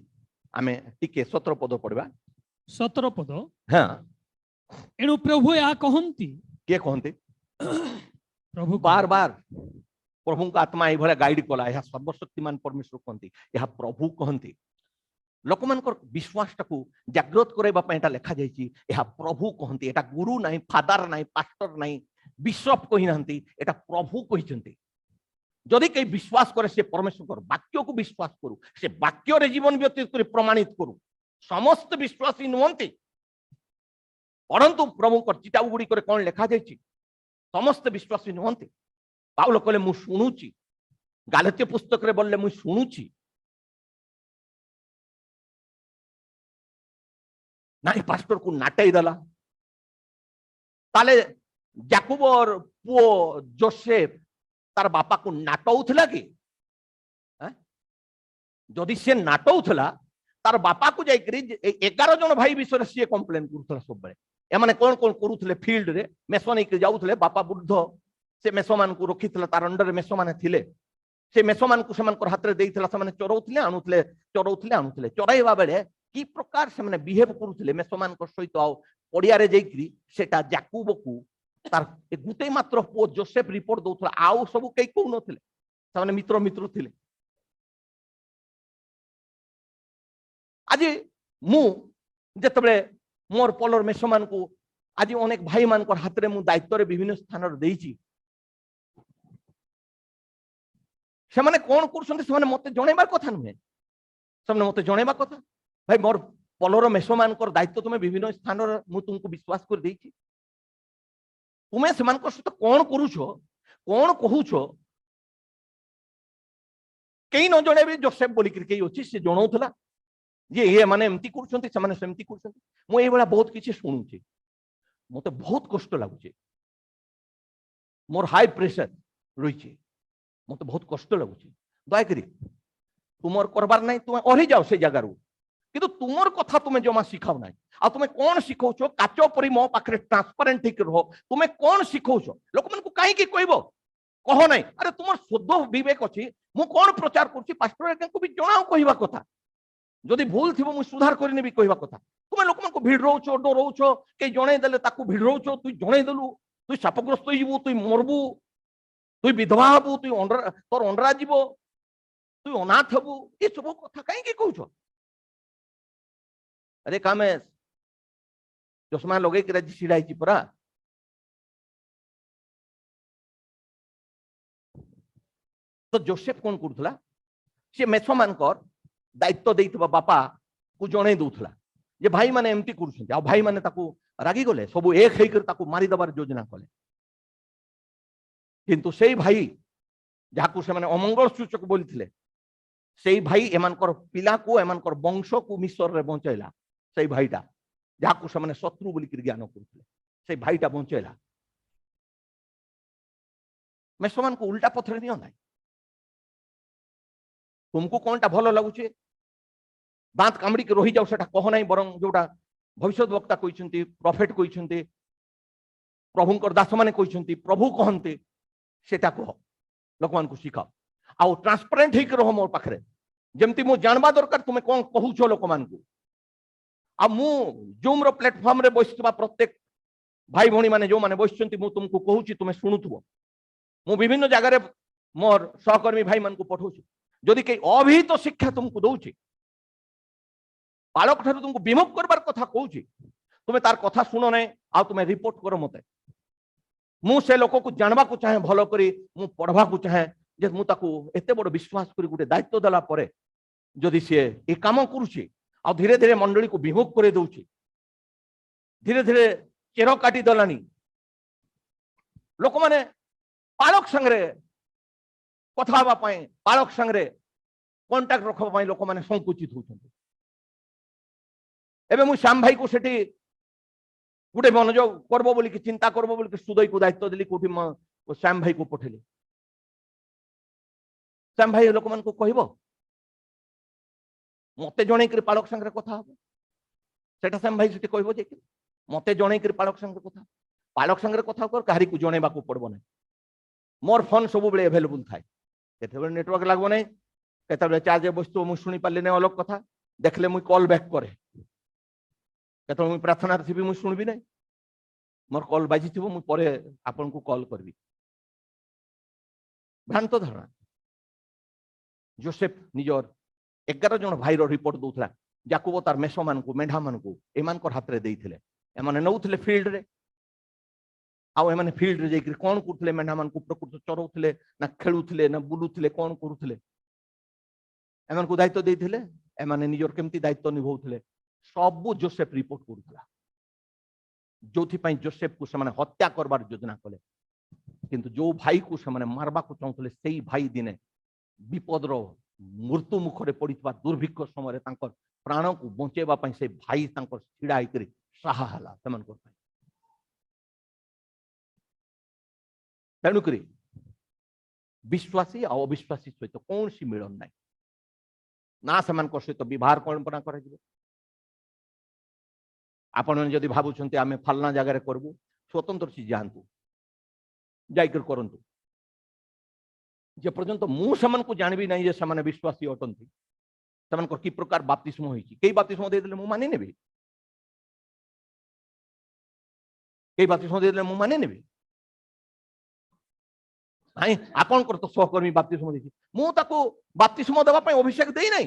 आमे टिके 17 पद पढबा 17 पद हां एनु प्रभु या कहंती के कहंती प्रभु बार बार प्रभु का आत्मा ये भले गाइड कला यह सर्वशक्तिमान परमेश्वर कहती यह प्रभु कहती लोक मान विश्वास टाकू जागृत करबा पय एटा लेखा जायछि यह प्रभु कहती एटा गुरु नाही फादर नाही पास्टर नाही बिशप कहि नांती एटा प्रभु कहिसंती जदि कई विश्वास करे से परमेश्वर कर वाक्य को विश्वास करू से वाक्य रे जीवन व्यतीत कर प्रमाणित करू समस्त विश्वासी नुहंती परंतु प्रभु कर चिताउ गुडी करे कोन लेखा जायछि समस्त विश्वासी नुहंती पाउल कहले मु शुणुची गालात्य पुस्तक रे बोलले मु शुणुची नाई पास्टर को नाटाई दला ताले याकूब और पुओ जोसेफ तार बापा को नाटौथला कि जदि से नाटौथला तार बापा को जाई करी 11 जन भाई विषय से कंप्लेन करथला सब बेले ए माने कोन कोन करूथले फील्ड रे मेसोनी के जाउथले बापा बुद्ध से मेसो मान को रखिथला तार अंडर मेसो माने थिले से मेसो मान को सेमान को हाथ रे देइथला से माने चरौथले आणुथले चराइबा बेले की प्रकार से माने बिहेव करूथले मेसो मान को सहित आ पडिया रे जाईकरी सेटा याकूब को तार ए गुटे मात्र पो जोसेफ रिपोर्ट दउथला आउ सब कई को नथिले से माने मित्र थिले आज मु जेतबे मोर पलर मेसो मान को आज अनेक भाई मान को हाथ रे मु दायित्व रे विभिन्न स्थान रे देइची से माने कोन करछन्ते से माने मते जणेबार कथा नुहे से माने मते जणेबा कथा भाई मोर पलर मेष मानकर दायित्व तुम्हें विभिन्न स्थान मु तुमको विश्वास कर देछि तुम्हें सेमान सहित कौन करूछ कौन कहूछ कई न जणे भी जोसेफ बोली कई अच्छी से जनाऊला जे ये माने एमती करूछंती सेमाने सेमती करूछंती मु ए बेला बहुत किछि सुनुछि मते बहुत कष्ट लागुछि मोर हाई प्रेशर रही मते बहुत कष्ट लगुच दया करी तुमर करबार नहीं तुम ओही जाओ से जगार किंतु तुमर कथा तुम्हें जमा शिखाओ ना आ तुम्हें कौन शिखौछ काच परी मो पाखे ट्रांसपेरेंट ठीक रह तुम्हें कौन शिखौछ लोक मन को कहीं कहब कह ना अरे तुम शुद्ध विवेक अच्छी मु कौन प्रचार करुच्ची पास्टर को भी जनाओ कहवा कथा जदि भूल थी मुझे सुधार करने भी कहवा कथा तुम्हें लोक मन भिड़ रोच डरौच कई जन देले तुई जनईदेलु तुई शापग्रस्त हो तुई मरबू तुई विधवा हबू तुई तोर अंडरा जीव तुई अनाथ हबू ये सब कथा कहीं कहूछ अरे कामेश चश्मा लगे छिड़ाई परा तो जोसेफ कौन करूला सी मेष मानकर दायित्व देइतबा बापा को जणे दउथला जे भाई माने एमती करूछन आ भाई माने ताकू रागी गले सब एक हेकर ताकू मारी दबार योजना कले किंतु सेई भाई जाकू से माने अमंगल सूचक बोलिथिले सेई भाई एमानकर पिला को एमानकर वंश को मिस्र रे बंचैला सेई भाईटा जाकू से माने शत्रु बोली कि ज्ञान करूथिले सेई भाईटा बंचैला मेष मान को उल्टा पथरे नियो नाही तुमको कौनटा भल लगुचे दांत कामड़ी के रही जाओ सेटा कह ना बरं जोटा भविष्य वक्ता कहते प्रॉफिट कहते प्रभुंकर दास माने कहते प्रभु कहते सेटा कह लोक मान को शिखाओ आउ ट्रांसपेरेंट होकर रह मोर पाखे जमती मु जानवा दरकार तुम कौन कहूछ लोक मान को आ मु जूम रो प्लेटफॉर्म रे बसिबा प्रत्येक भाई भणी माने जो माने बसिचंती मु तुमको कहूची तुम शुणुथबो मु विभिन्न जगह रे मोर सहकर्मी भाई मान को पठाउछी जदि कई अभिहित शिक्षा तुमको दौची बालक ठार तुमको विमुख करबार कथा कहूची तुम्हें तार कथा शुण ना आ तुम्हें रिपोर्ट कर मते मु से लोक को जानवा को चाहे भल करी मु पढ़वा को चाहे जे मु ताकू एते बड़ विश्वास करी गुटे दायित्व देला परे जदि से ए काम करूची आ धीरे धीरे मंडली को विमुख करे दउची धीरे धीरे चेर काटी दलानी लोक माने बालक संगे कथा हवा पाए बालक संगे कांटेक्ट रखबा पाए लोक माने संकुचित होछन्ते एबे मु श्याम भाई को सेठी गुटे मनोयोग करबो बोली कि चिंता करबो बोली कि सुदय को दायित्व देली कोठी श्याम भाई को पठेली श्याम भाई लोक मान को कहबो मते जणे कि बालक संगे कथा हबो सेटा श्याम भाई सेठी कहबो जे मते जणे कि बालक संगे कथा कर काहरी को जणेबा को पड़बो नै मोर फोन सब बेले अवेलेबल थाए केते नेटवर्क लागबो नै केते चार्ज बस्तु मु सुनी पाले नै अलग कथा देखले मु कॉल बैक करे केते मु प्रार्थना थी मु सुनबी नै मोर कॉल बाजी थिबो मु परे आपन को कॉल करबी भ्रांत धारणा जोसेफ निजर 11 जन भाई रो रिपोर्ट दउथला याकूब तार मेष मान को मेढा मान को एमान को हाथ रे देइथिले एमाने नउथिले फील्ड रे आउ एमाने फील्ड रे जाइकरी कोन करथले मेढा मान को प्रकृत चरौथले ना खेलुथले ना बुलुथले कोन करूथले एमान को दायित्व देइथिले एमाने निजर केमती दायित्व निभौथले सब जोसेफ रिपोर्ट करूथला जोथि पई जोसेफ को समान हत्या करबार योजना कले किंतु जो भाई को समान मारबा को चाहूथले सेई भाई दिने विपद रो मृत्यु मुखरे पड़ितबा दुर्भिक्ष समय तांकर प्राण को बचेबा पई से भाई तांकर छिड़ा आइकरी साहा हला समान कर तेणुक विश्वासी और अविश्वासी सहित कौन सी मिलन ना ना से सहित व्यवहार कल्पना कर आपण जदि भावुंट आम फालना जगार करूँ स्वतंत्र सी जातु जाकर करूँ जे पर्यंत मुझे जानवी ना जे से विश्वासी अटंती से कि प्रकार बाप्तिस्म होई कई बाप्तिस्म देदेले मु मानि नेबी कई बाप्तिस्म देदेले मु मानि नेबी नहीं आपण तो सहकर्मी बाप्तिस्म देछि मु ताको बाप्तिस्म देबा पई अभिषेक देई नै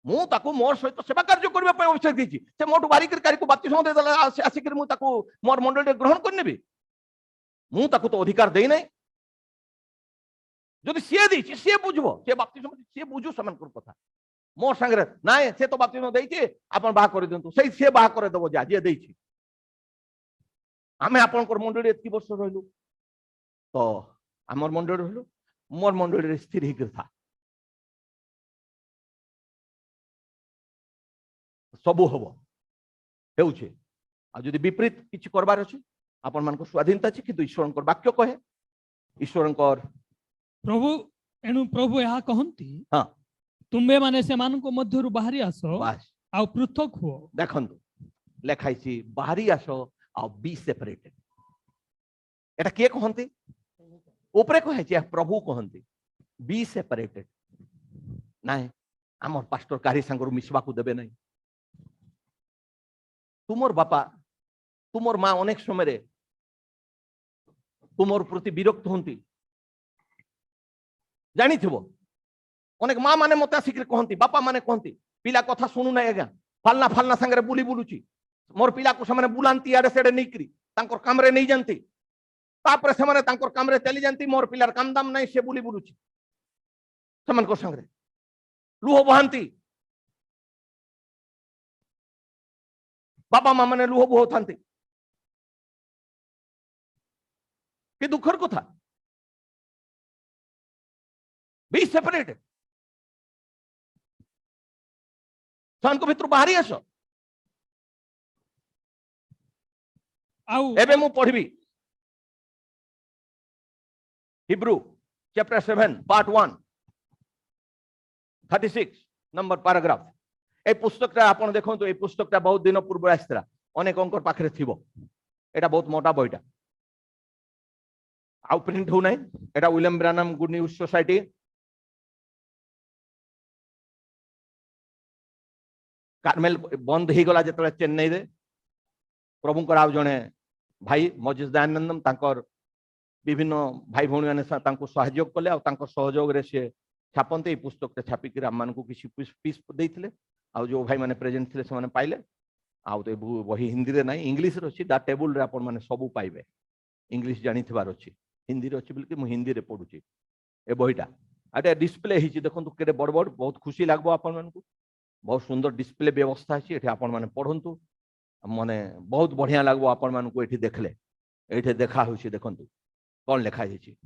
मु ताको मोर सहित सेवा कार्य करबा पई अभिषेक देछि से मोटु बारी कर को बाप्तिस्म दे दला आसी कर मु ताको मोर मंडल रे ग्रहण कर नेबी मु ताको तो अधिकार देई नै जदि से देछि से बुझबो से बाप्तिस्म से बुझु समान कर कथा मोर संगे नाए से तो बात देइछे आपण बाहा कर दियंतु सही से बाहा कर दबो जा जे देइछि आमे आपण को मंडली एतकी वर्ष रहलु तो हमर मंडली रहलु मोर मंडली स्थिर ही था सबु हबो हेउछे आ जदि विपरीत किछि करबार अछि आपण मान को स्वाधीनता अछि किंतु ईश्वरन को वाक्य कहे ईश्वरन को प्रभु एनु प्रभु यहा कहंती हां तुम्बे माने से मान को मध्यरु बाहरी आसो बस आ पृथक हो देखंतु लेखाइछि बाहरी आसो आ बी सेपरेटेड एटा के कहंती ऊपरे कहैछि प्रभु कहंती बी सेपरेटेड नाय हमर पास्टर कारी संगरु मिसबा को देबे नै तुमर बापा तुमर माँ अनेक समय तुमर प्रति विरक्त होती जानी थो अनेक माँ माने मत आसिक कहती बापा माने कहती पिला कथा शुणु ना आज्ञा फालना फालना संगे बुली बुलुची मोर पिला को से बुलांती आड़े सेड़े नहीं काम रे नहीं जानती तापर से काम रे चली जानती मोर पिलार काम दाम नहीं से बुली बुलुची से संगे लुह बहांती बाबा माँ मैंने लुह बुह था कि दुखर कथा बी सेपरेटेड सान को भितर बाहरी आस एबे मु पढ़बी Hebrews chapter 7 part 1 36 number paragraph ए पुस्तकटा आपण देखंतु ए पुस्तकटा बहुत दिन पूर्व आस्थिला अनेकंकर पाखरे थिबो एटा बहुत मोटा बहिटा आउ प्रिंट हो नै एटा William Branham Good News Society Carmel बंद ही गला जतले चेन्नई रे प्रभुंकर आउ जणे भाई मजिद दयानंदम तांकर विभिन्न भाई भौणी माने तांको सहयोग कले आ तांकर सहयोग रे से छापन्ते पुस्तक छापी हम मान को किसी पीस देते आ जो भाई मैंने प्रेजेंट थे से पाइले आउ तो बही हिंदी रे नहीं इंग्लिश रे अछि दा टेबल रे आपण माने सब पाइबे इंग्लिश जानी थिबार अछि हिंदी रे अछि बिलकि मु हिंदी रे पढुची ए बहीटा आटे डिस्प्ले हिची देखंतु केडे बड़ बड़ बहुत खुशी लागबो आपण मान को बहुत सुंदर डिस्प्ले व्यवस्था अछि एठी आपण माने पढंतु माने बहुत बढ़िया लागबो आपण मान को एठी देखले एठी देखा होछि देखंतु कोन लेखा हिची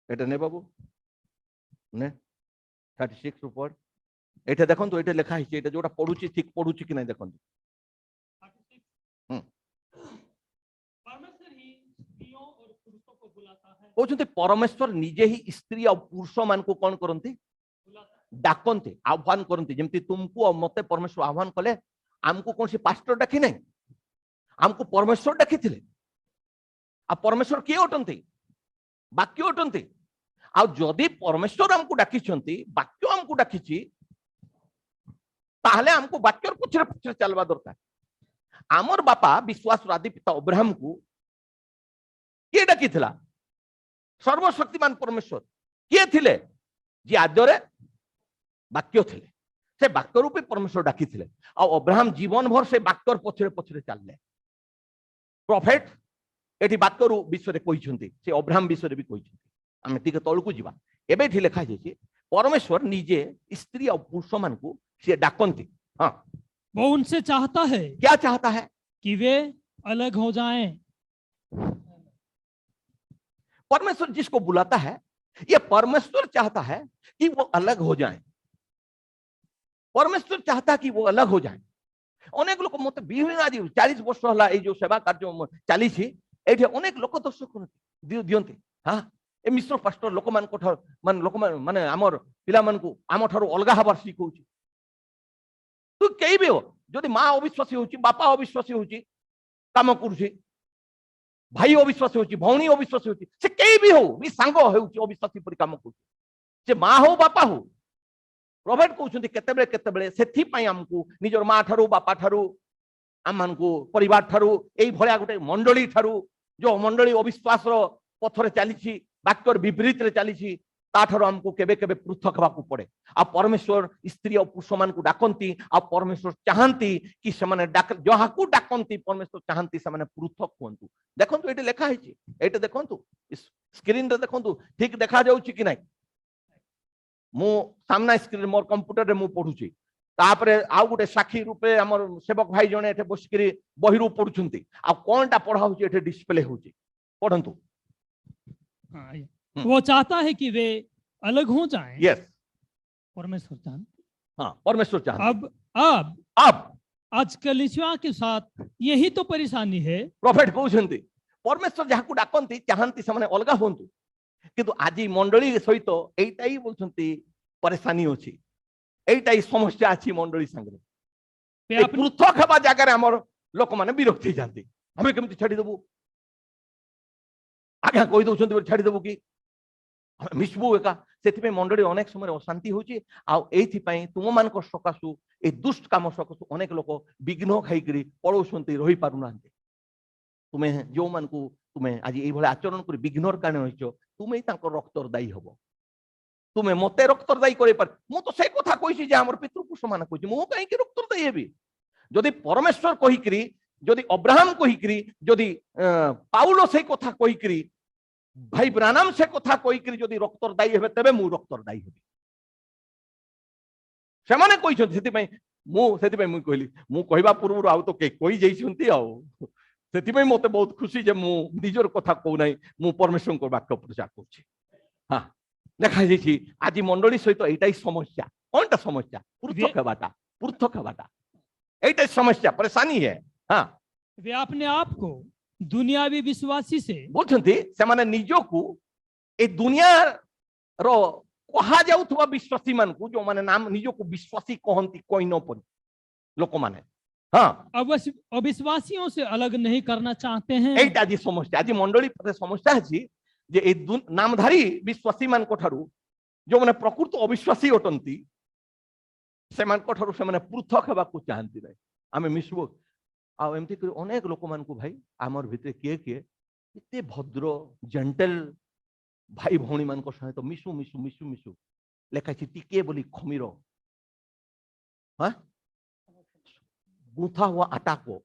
एटा ने बाबू ने 36 ऊपर एटा देखंतु एटा लेखा हिची एटा जोटा पढुची ठीक पढुची कि नै देखंतु परमेश्वर ही स्त्रियों और पुरुषों को बुलाता है कहते परमेश्वर निजे ही स्त्री और पुरुष मान को कौन करती डाकते आह्वान करती जमती तुमको और मते परमेश्वर आह्वान कले आमको कौन सी पास्टर डाकी नहीं आमको परमेश्वर डाकी थे आ परमेश्वर किए अटंती वाक्य अटंती आ जदि परमेश्वर आमको डाकी वाक्य आमको डाकी ताहले आमको वाक्य पछरे पछरे चलवा दरकार आमर बापा विश्वास आदि पिता अब्राहम को किए डाकी सर्वशक्तिमान परमेश्वर किए थिले जी आद्यरे वाक्य थिले से वाक्य रूपी परमेश्वर डाकी थिले आ अब्राहम जीवन भर से वाक्यर पछरे पछरे चलले प्रोफेट एठी वाक्य विषय कहिसंती से अब्राहम विषय भी कहिसंती आमे टिके तळकु जिबा एबे एठी लेखा जायछि परमेश्वर निजे स्त्री और पुरुष मान को से डाकंती हां वो उनसे चाहता है क्या चाहता है कि वे अलग हो जाएं परमेश्वर जिसको बुलाता है ये परमेश्वर चाहता है कि वो अलग हो जाएं परमेश्वर चाहता कि वो अलग हो जाएं अनेक लोक मत विभिन्न आज 40 वर्ष हला ए जो सेवा कार्य चली छी एठी अनेक लोक दर्शक दियंती हां ए मिश्र पास्टर लोक मान को माने हमर पिला मान को आम ठारो अलगा हबार सिखौची तू केई भी हो जदि मां अविश्वासी होची बापा अविश्वासी होची काम करूची भाई अविश्वासी होची भौणी अविश्वासी होची से केई भी हो भी सांग होची अविश्वासी पर काम करूची से मां हो बापा हो प्रोफेट कहउछंती केतेबेले सेथि पई हमकु निजर मां ठारू बापा ठारू आम मान को परिवार ठारू एई भलिया गोटे मंडली ठारू जो मंडली अविश्वास रो पथरे चली छी वाक्यर विपरीत रे चली छी ताठारो हमको केबे केबे पृथक हेबाकू पड़े आ परमेश्वर स्त्री और पुरुष मान को डाकंती आ परमेश्वर चाहंती कि से माने जहाकू डाकंती परमेश्वर चाहंती से माने पृथक हुंतु देखंतु एटे लेखा है एटे देखंतु स्क्रीन रे देखंतु ठीक देखा जाउची कि नै मु सामना स्क्रीन मोर कंप्यूटर रे मु पढुची तापरे आउ गुटे साक्षी रूपे हमर सेवक भाई जने एटे बसकरी बहिरु पढुचंती आ कोनटा पढा होची एटे डिस्प्ले होची पढंतु वो चाहता है कि वे अलग हो जाएं। यस परमेश्वर चाहते, हाँ परमेश्वर चाहते। अब आज कलीसिया के साथ यही तो परेशानी है। प्रॉफिट कहउछंती परमेश्वर जहाकू डाकंती चाहंती से माने अलगा होंतु किंतु आजी मंडली सहित एइटा ही बोलछंती परेशानी अछि एइटा ही समस्या अछि मंडली संगे पृथक हेबा जगह रे हमर लोक माने विरक्त हो जाती हमें केमति छाडी देबू आगे कहि दउछंती छाडी देबू कि मिसबू एका से मंडली अनेक समय अशांति होची आ एथि पई तुम मानक सकासु ए दुष्ट काम सकासु अनेक लोक विघ्न खाइकरी पळौसंती रही पारु नांती तुमे जो मान को तुमे आज एई भले आचरण करी विघ्नर कारण होइछो तुमे तांको रक्तदायी हबो तुमे मते रक्तदायी करे पर मु तो से कथा कहिछि जे हमर पितृपुरुष मान कहिछि मु काहे कि रक्तदायी हेबी जदि परमेश्वर कहिकरी जदि अब्राहम कहिकरी जदि पाउलो से कथा कहिकरी भाई ब्रानाम से कथा कहिकरी जदि रक्तदायी हेबे तबे मु रक्तदायी हेबी से माने कहिछथि सेति पई मु कहली मु कहबा पूर्व आउ तो के कहि जैछंती आउ सेति पई मते बहुत खुशी जे मु निजर कथा कहू नै मु परमेश्वर को वाक्य प्रचार करछि हां देखा जैछि आज मंडली सहित एटाई समस्या कोनटा समस्या पृथक हेबाटा एटाई समस्या परेशानी है। हां वे अपने आप को दुनियावी विश्वासी से बोलछंती से माने निजो को ए दुनिया रो कहा जाउथबा विश्वासी मान को जो माने नाम निजो को विश्वासी कहंती कोई न पन लोक माने हां अविश्वासियों से अलग नहीं करना चाहते हैं एटा जी समस्या आज मंडली पर समस्या है जे ए नामधारी विश्वासी मान को ठारू जो माने प्रकृत अविश्वासी अटंती से मान को ठारू से माने पृथक हेबा को चाहंती नै आमे मिसबो आ एमती कर अनेक लोक मान को भाई आमर भितरे किए इते भद्र जेंटल भाई भौणी मान को सहित तो मिसु मिसु मिसु मिसु लेखा छि टिके बोली खमीरो हां गुथा हुआ आटा को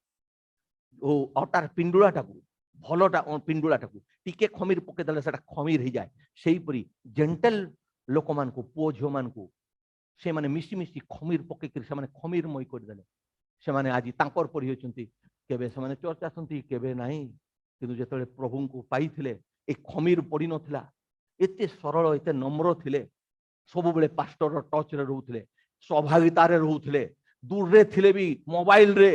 ओ आटार पिंडुलाटा को भलोटा पिंडुलाटा को टिके खमीर पके देले सेटा खमीर हो जाए सेही परी जेंटल लोक मान को पुओ झियो मान को से माने मिसी मिसी खमीर पके कर से माने खमीर मई कर देले से माने आज तांकर परि होचंती केबे से माने चर्च आसंती केबे नाही किंतु जेतले प्रभु को पाइथिले ए खमीर पड़ी नथिला एते सरल एते नम्र थिले सब बेले पास्टर टच रे रहउथिले सहभागिता रे रहउथिले दूर रे थिले भी मोबाइल रे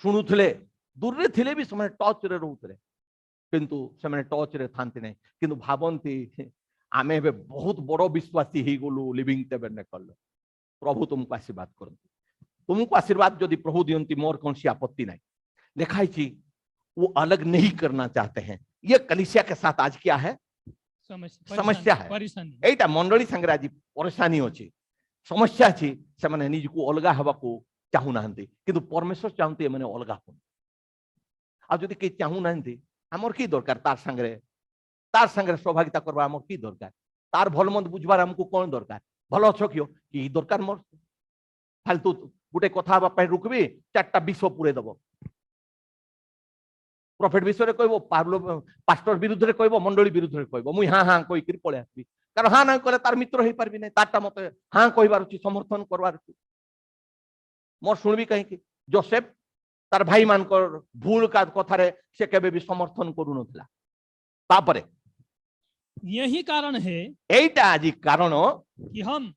सुनुथिले दूर रे थिले भी समय टच रे रहउथिले किंतु से माने टच रे थांती नै किंतु भाबंती आमे बे बहुत बड़ विश्वासी ही गलु लिविंग टैबरनेकल प्रभु तुमको आशीर्वाद करंती तुमको आशीर्वाद यदि प्रभु दियंती मोर कौन सी आपत्ति नहीं देखाई थी वो अलग नहीं करना चाहते हैं ये कलीसिया के साथ आज क्या है समस्या है एटा मंडली संगे आज परेशानी अछि समस्या अछि से माने निज को अलगा हवा को चाहू नाहंती किंतु परमेश्वर चाहते माने अलगा हो आ जदि के चाहू नाहंती हमर की दरकार तार संगे सहभागिता करबा हमर की दरकार तार भलमंद बुझबार हमको कोन दरकार भलो छ कियो की दरकार मोर फालतू गोटे कथा रुकबी 4टा विश्व पूरे दब प्रॉफिट विषय कहबो पास्टर विरुद्ध रे कहबो मंडली विरुद्ध रे कहबो मुई हां हां कहि कर पळे आसबी कारण हां ना करे तार मित्र होई परबी नै तारटा मते हां कहबार अछि समर्थन करबार अछि मोर सुनबी कहि कि जोसेफ तार भाई मानकर भूल का कथा रे से केबे भी समर्थन करू नथला तापरे यही कारण है एटा आजि कारण कि हम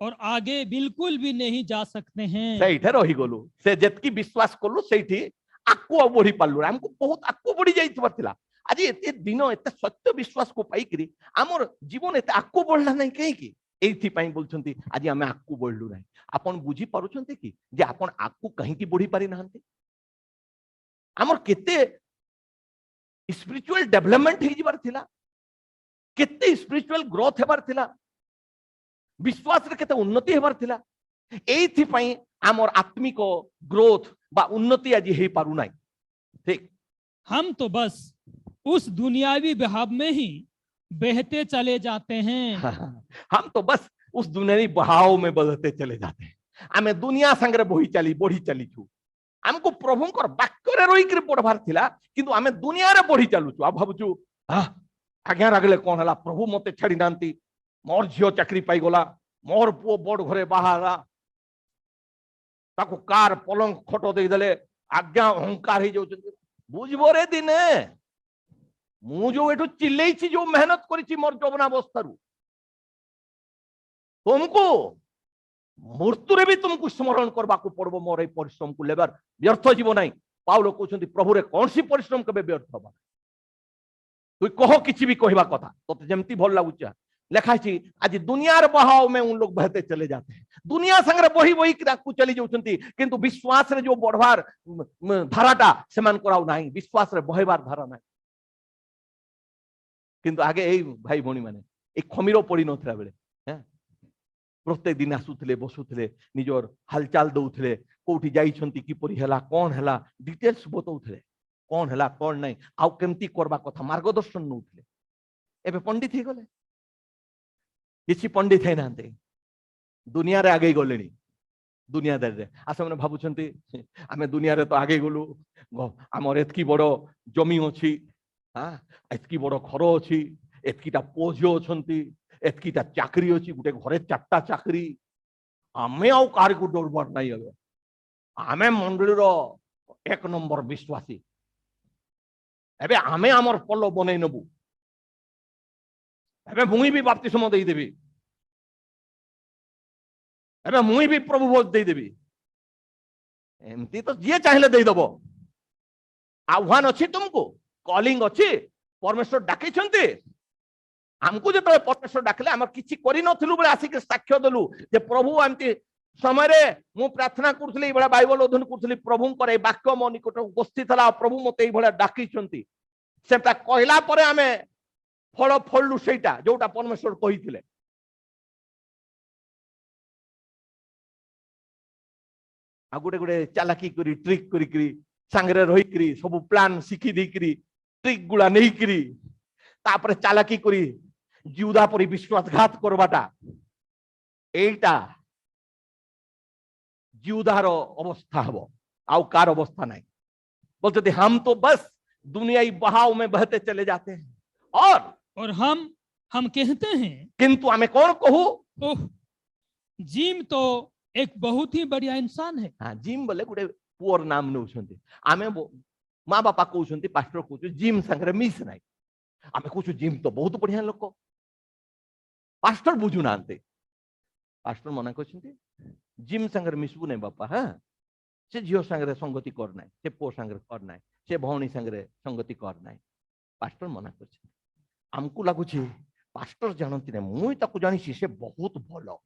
और आगे बिल्कुल भी नहीं जा सकते हैं सेठे रही गलु से जेतकी विश्वास करलु सेठी आकु बढ़ी पालु हमको बहुत आकु बढ़ी जाइतबार थिला आज एते दिन एते सत्य विश्वास को पाई करी हमर जीवन एते आकु बढ़ला नै कहि कि एथि पई बोलछंती आज हमें आकु बढ़लु नै आपन बुझी पारुछंती कि जे आपन आकु कहीं की बढ़ी पारि नाहंती हमर केते स्पिरिचुअल डेवलपमेंट हे जिबार थिला केते स्पिरिचुअल ग्रोथ हेबार थिला विश्वास रे केते उन्नति हेबार थिला एथि पई हमर आत्मिक ग्रोथ बा उन्नति आज हे पारु नै ठीक हम तो बस उस दुनियावी विभाव में ही बहते चले जाते हैं। हम तो बस उस दुनियावी बहाव में बदलते चले जाते हैं। आमे दुनिया संगे बढ़ी चली छु। हमको प्रभुंकर वाक्य रही पढ़वार थिला, किंतु आमे दुनिया रे बढ़ी चलुछु। आ भाबुछु आज्ञा रगले कौन हला, प्रभु मते छाड़ी नांती, मोर झियो चाकरी पाई गला, मोर पुओ बड़ घरे बाहारा, ताको कार पलंग खटो दे देले, आज्ञा अहंकार ही जाउछन। बुझबो रे दिने मु जो एठु चिल्लेछि, जो मेहनत करिछि मोर जवनावस्थारु, तुमको मृत्यु रे भी तुमको स्मरण करबा को पड़बो। मोर ए परिश्रम को लेबार व्यर्थ जीव नहीं। पाउलो कहउछन्ति प्रभु रे कौन सी परिश्रम केबे व्यर्थ होबा। तु कह किछि भी कहबा कथा तते जेमति भल लागुछ। लेखा छी आज दुनियार बहाव में उन लोग बहते चले जाते हैं। दुनिया संगे बही बही को चली जाउछन्ति, किंतु विश्वास रे जो बढ़वार धाराटा सेमान कराउ नाही। विश्वास रे बहेबार धारा नाही। किंतु आगे ए भाई भणी माने ए खमीरो पड़ी नथला बेले प्रत्येक दिन आसुले बसुले, निजर हालचाल दौले, कोठी जाइछन्ति किपरि हला कोन हला डिटेल्स बतौले, कोन हला कोन नहीं, आउ केमती करबा कथा मार्गदर्शन नउले। एबे पंडित ही गले, किछि पंडित है नांते, दुनिया रे आगे गलेनी। दुनियादारी रे आसे माने भाबुछन्ति आमे दुनिया रे तो आगे गलु, हमर एतकी बड़ो जमी अछि, हां एतकी बड़ो घर अछि, एतकीटा पोझियो अछन्ति, एतकीटा चाकरी अछि, गुटे घरे 4टा चाकरी। आमे आउ कार को डरबार नाही। हबे आमे मंडली रो 1 नंबर विश्वासी। एबे आमे हमर पल्लो बनै नबु। एबे मुई भी बपतिस्म देई देबी। एबे मुई भी प्रभु भोज देई देबी। एमती तो जे चाहिले देई दबो। आह्वान अछि तुमको, कॉलिंग अछि, परमेश्वर डाकै छन्ति। हमको जो परमेश्वर डाकले आम किसी करि नथिलु बेले आसिक साक्ष्य देलु जे प्रभु एमती समय रे मु प्रार्थना करथली, ए बडा बाइबल अध्ययन करथली, प्रभुंकर ए वाक्य मो निकट उपस्थित हला, प्रभु मते ए बडा डाकी छन्ति। सेटा कहला परे आमे फल फललु सेटा जोटा परमेश्वर कहिथिले। आ गुटे गुटे चालाकी करी ट्रिक करी करी संगरे रही करी सब प्लान सिखी दी करी ट्रिक गुला नहीं करी तापर चालाकी करी जिउदा परी विश्वासघात करबाटा एटा जिउदार अवस्था हबो। आउ कार अवस्था नहीं। बोलते थे हम तो बस दुनियाई बहाव में बहते चले जाते हैं और हम कहते हैं, किंतु हमें कौन कहू, ओह जिम तो एक बहुत ही बढ़िया इंसान है। हाँ जिम बोले गुटे पुअर नाम नउछन्ति। आमे माँ बापा कहउछन्ति, पास्टर कहउछु जिम संगे मिस नाही। आमे कहउछु जिम तो बहुत बढ़िया लोक। पास्टर बुझु नांते। पास्टर मना कहउछन्ति जिम संगे मिसबु नहीं बापा। हाँ से झियो संगे संगति कर नाही, से पो संगे कर नाही, से भौणी संगे संगति कर नाही। पास्टर मना कहउछन्ति। हमकु लागुछि पास्टर जानन्ति नै, मुई ताकु जानिछि से बहुत भलो।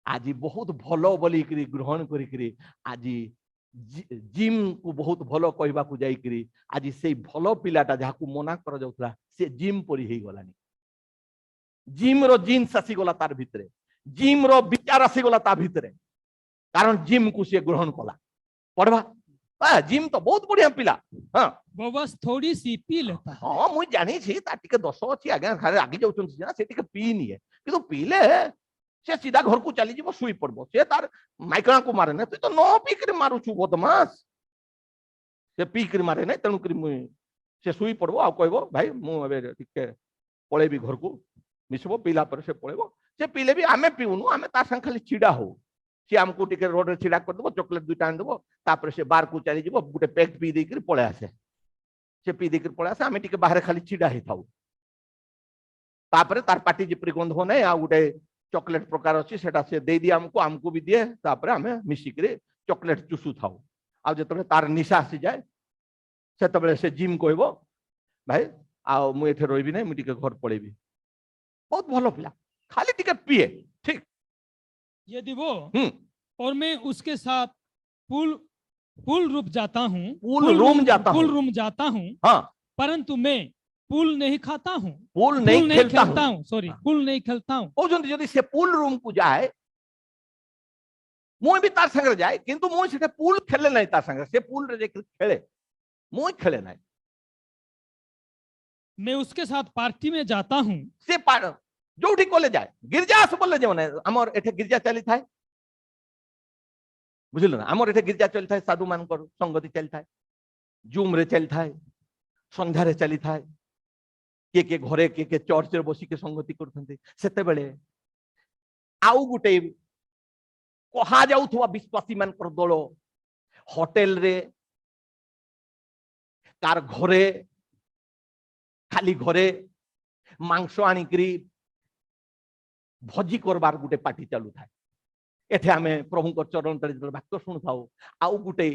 आज बहुत भलो बोली करी ग्रहण करी करी आज जिम को बहुत भलो कहबा को जाई करी आज से भलो पिलाटा जाकू मना कर जाउतला से जिम परी हे गलानी। जिम रो जीन्स आसी गला तार भितरे, जिम रो विचार आसी गला ता भितरे, कारण जिम को से ग्रहण कला पढ़वा। जिम तो बहुत बढ़िया पिला। हां वो बस थोड़ी सी पी लेता है। हां मुई जानी छी ता टिके दोष अछि, आगे खाली आगे जाउछन ना से टिके पी निए, किंतु पीले से सीधा घर को चली जीव शुई पड़बो। से तार माइकरा को मारे ना, तू तो न पी कर मारू छु बदमाश। से पी कर मारे ना, तेणु कर मुई से शुई पड़बो। आ कहबो भाई मु एबे टिके पळेबी घर को मिसबो, पीला पर से पळेबो। से पीले भी आमे पीउनु, आमे तार संग खाली छिडा हो। से हमको टिके रोड रे छिडा कर देबो, चॉकलेट दुटा आन देबो, तापर से बार को चली जीव गुटे पैक पी दे कर पळे आसे। से पी दे कर पळे आसे, आमे टिके बाहर खाली छिडा हे थाउ। तापर तार पार्टी जिपरि गंध हो नै, आ गुटे चॉकलेट प्रकार अच्छी सेटा से दे दिया हमको भी दिए, तापर हमें मिसिक चॉकलेट चुसु थाउ। आ जतबे तार निशा आसी जाए से से जिम कहबो भाई आ मु एथे रहबी नै, मु टिके घर पळेबी। बहुत भलो पिला, खाली टिके पिए। ठीक यदि वो और मैं उसके साथ पूल रूम जाता हूँ, पूल रूम जाता हूँ, हाँ परंतु मैं पूल नहीं खाता हूँ, पूल नहीं खेलता हूँ। सॉरी पूल नहीं खेलता हूँ। कहउछन्ति यदि से पूल रूम को जाए, मुई भी तार संगे जाए, किंतु मुई सेठे पूल खेले नहीं तार संगे। से पूल रे खेले, मुई खेले नहीं। मैं उसके साथ पार्टी में जाता हूँ से जोठी कले जाए गिरजा आस बोले जे माने हमर एठे गिरजा चली थाए बुझिल ना हमर एठे गिरजा चली थाए साधु मानकर संगति चली थाए जूम रे चली थाए संध्या रे चली थाए के घरे के चर्च रे बसी के संगति करथंते सेते बेले आउ गुटे कहा जाउथवा विश्वासी मानकर दल होटेल रे कार घरे खाली घरे मांस आनिकरी भोजी करबार गुटे पार्टी चालू थाए एथे आमे प्रभु को चरण तले वाक्य सुनु थाउ आउ गुटे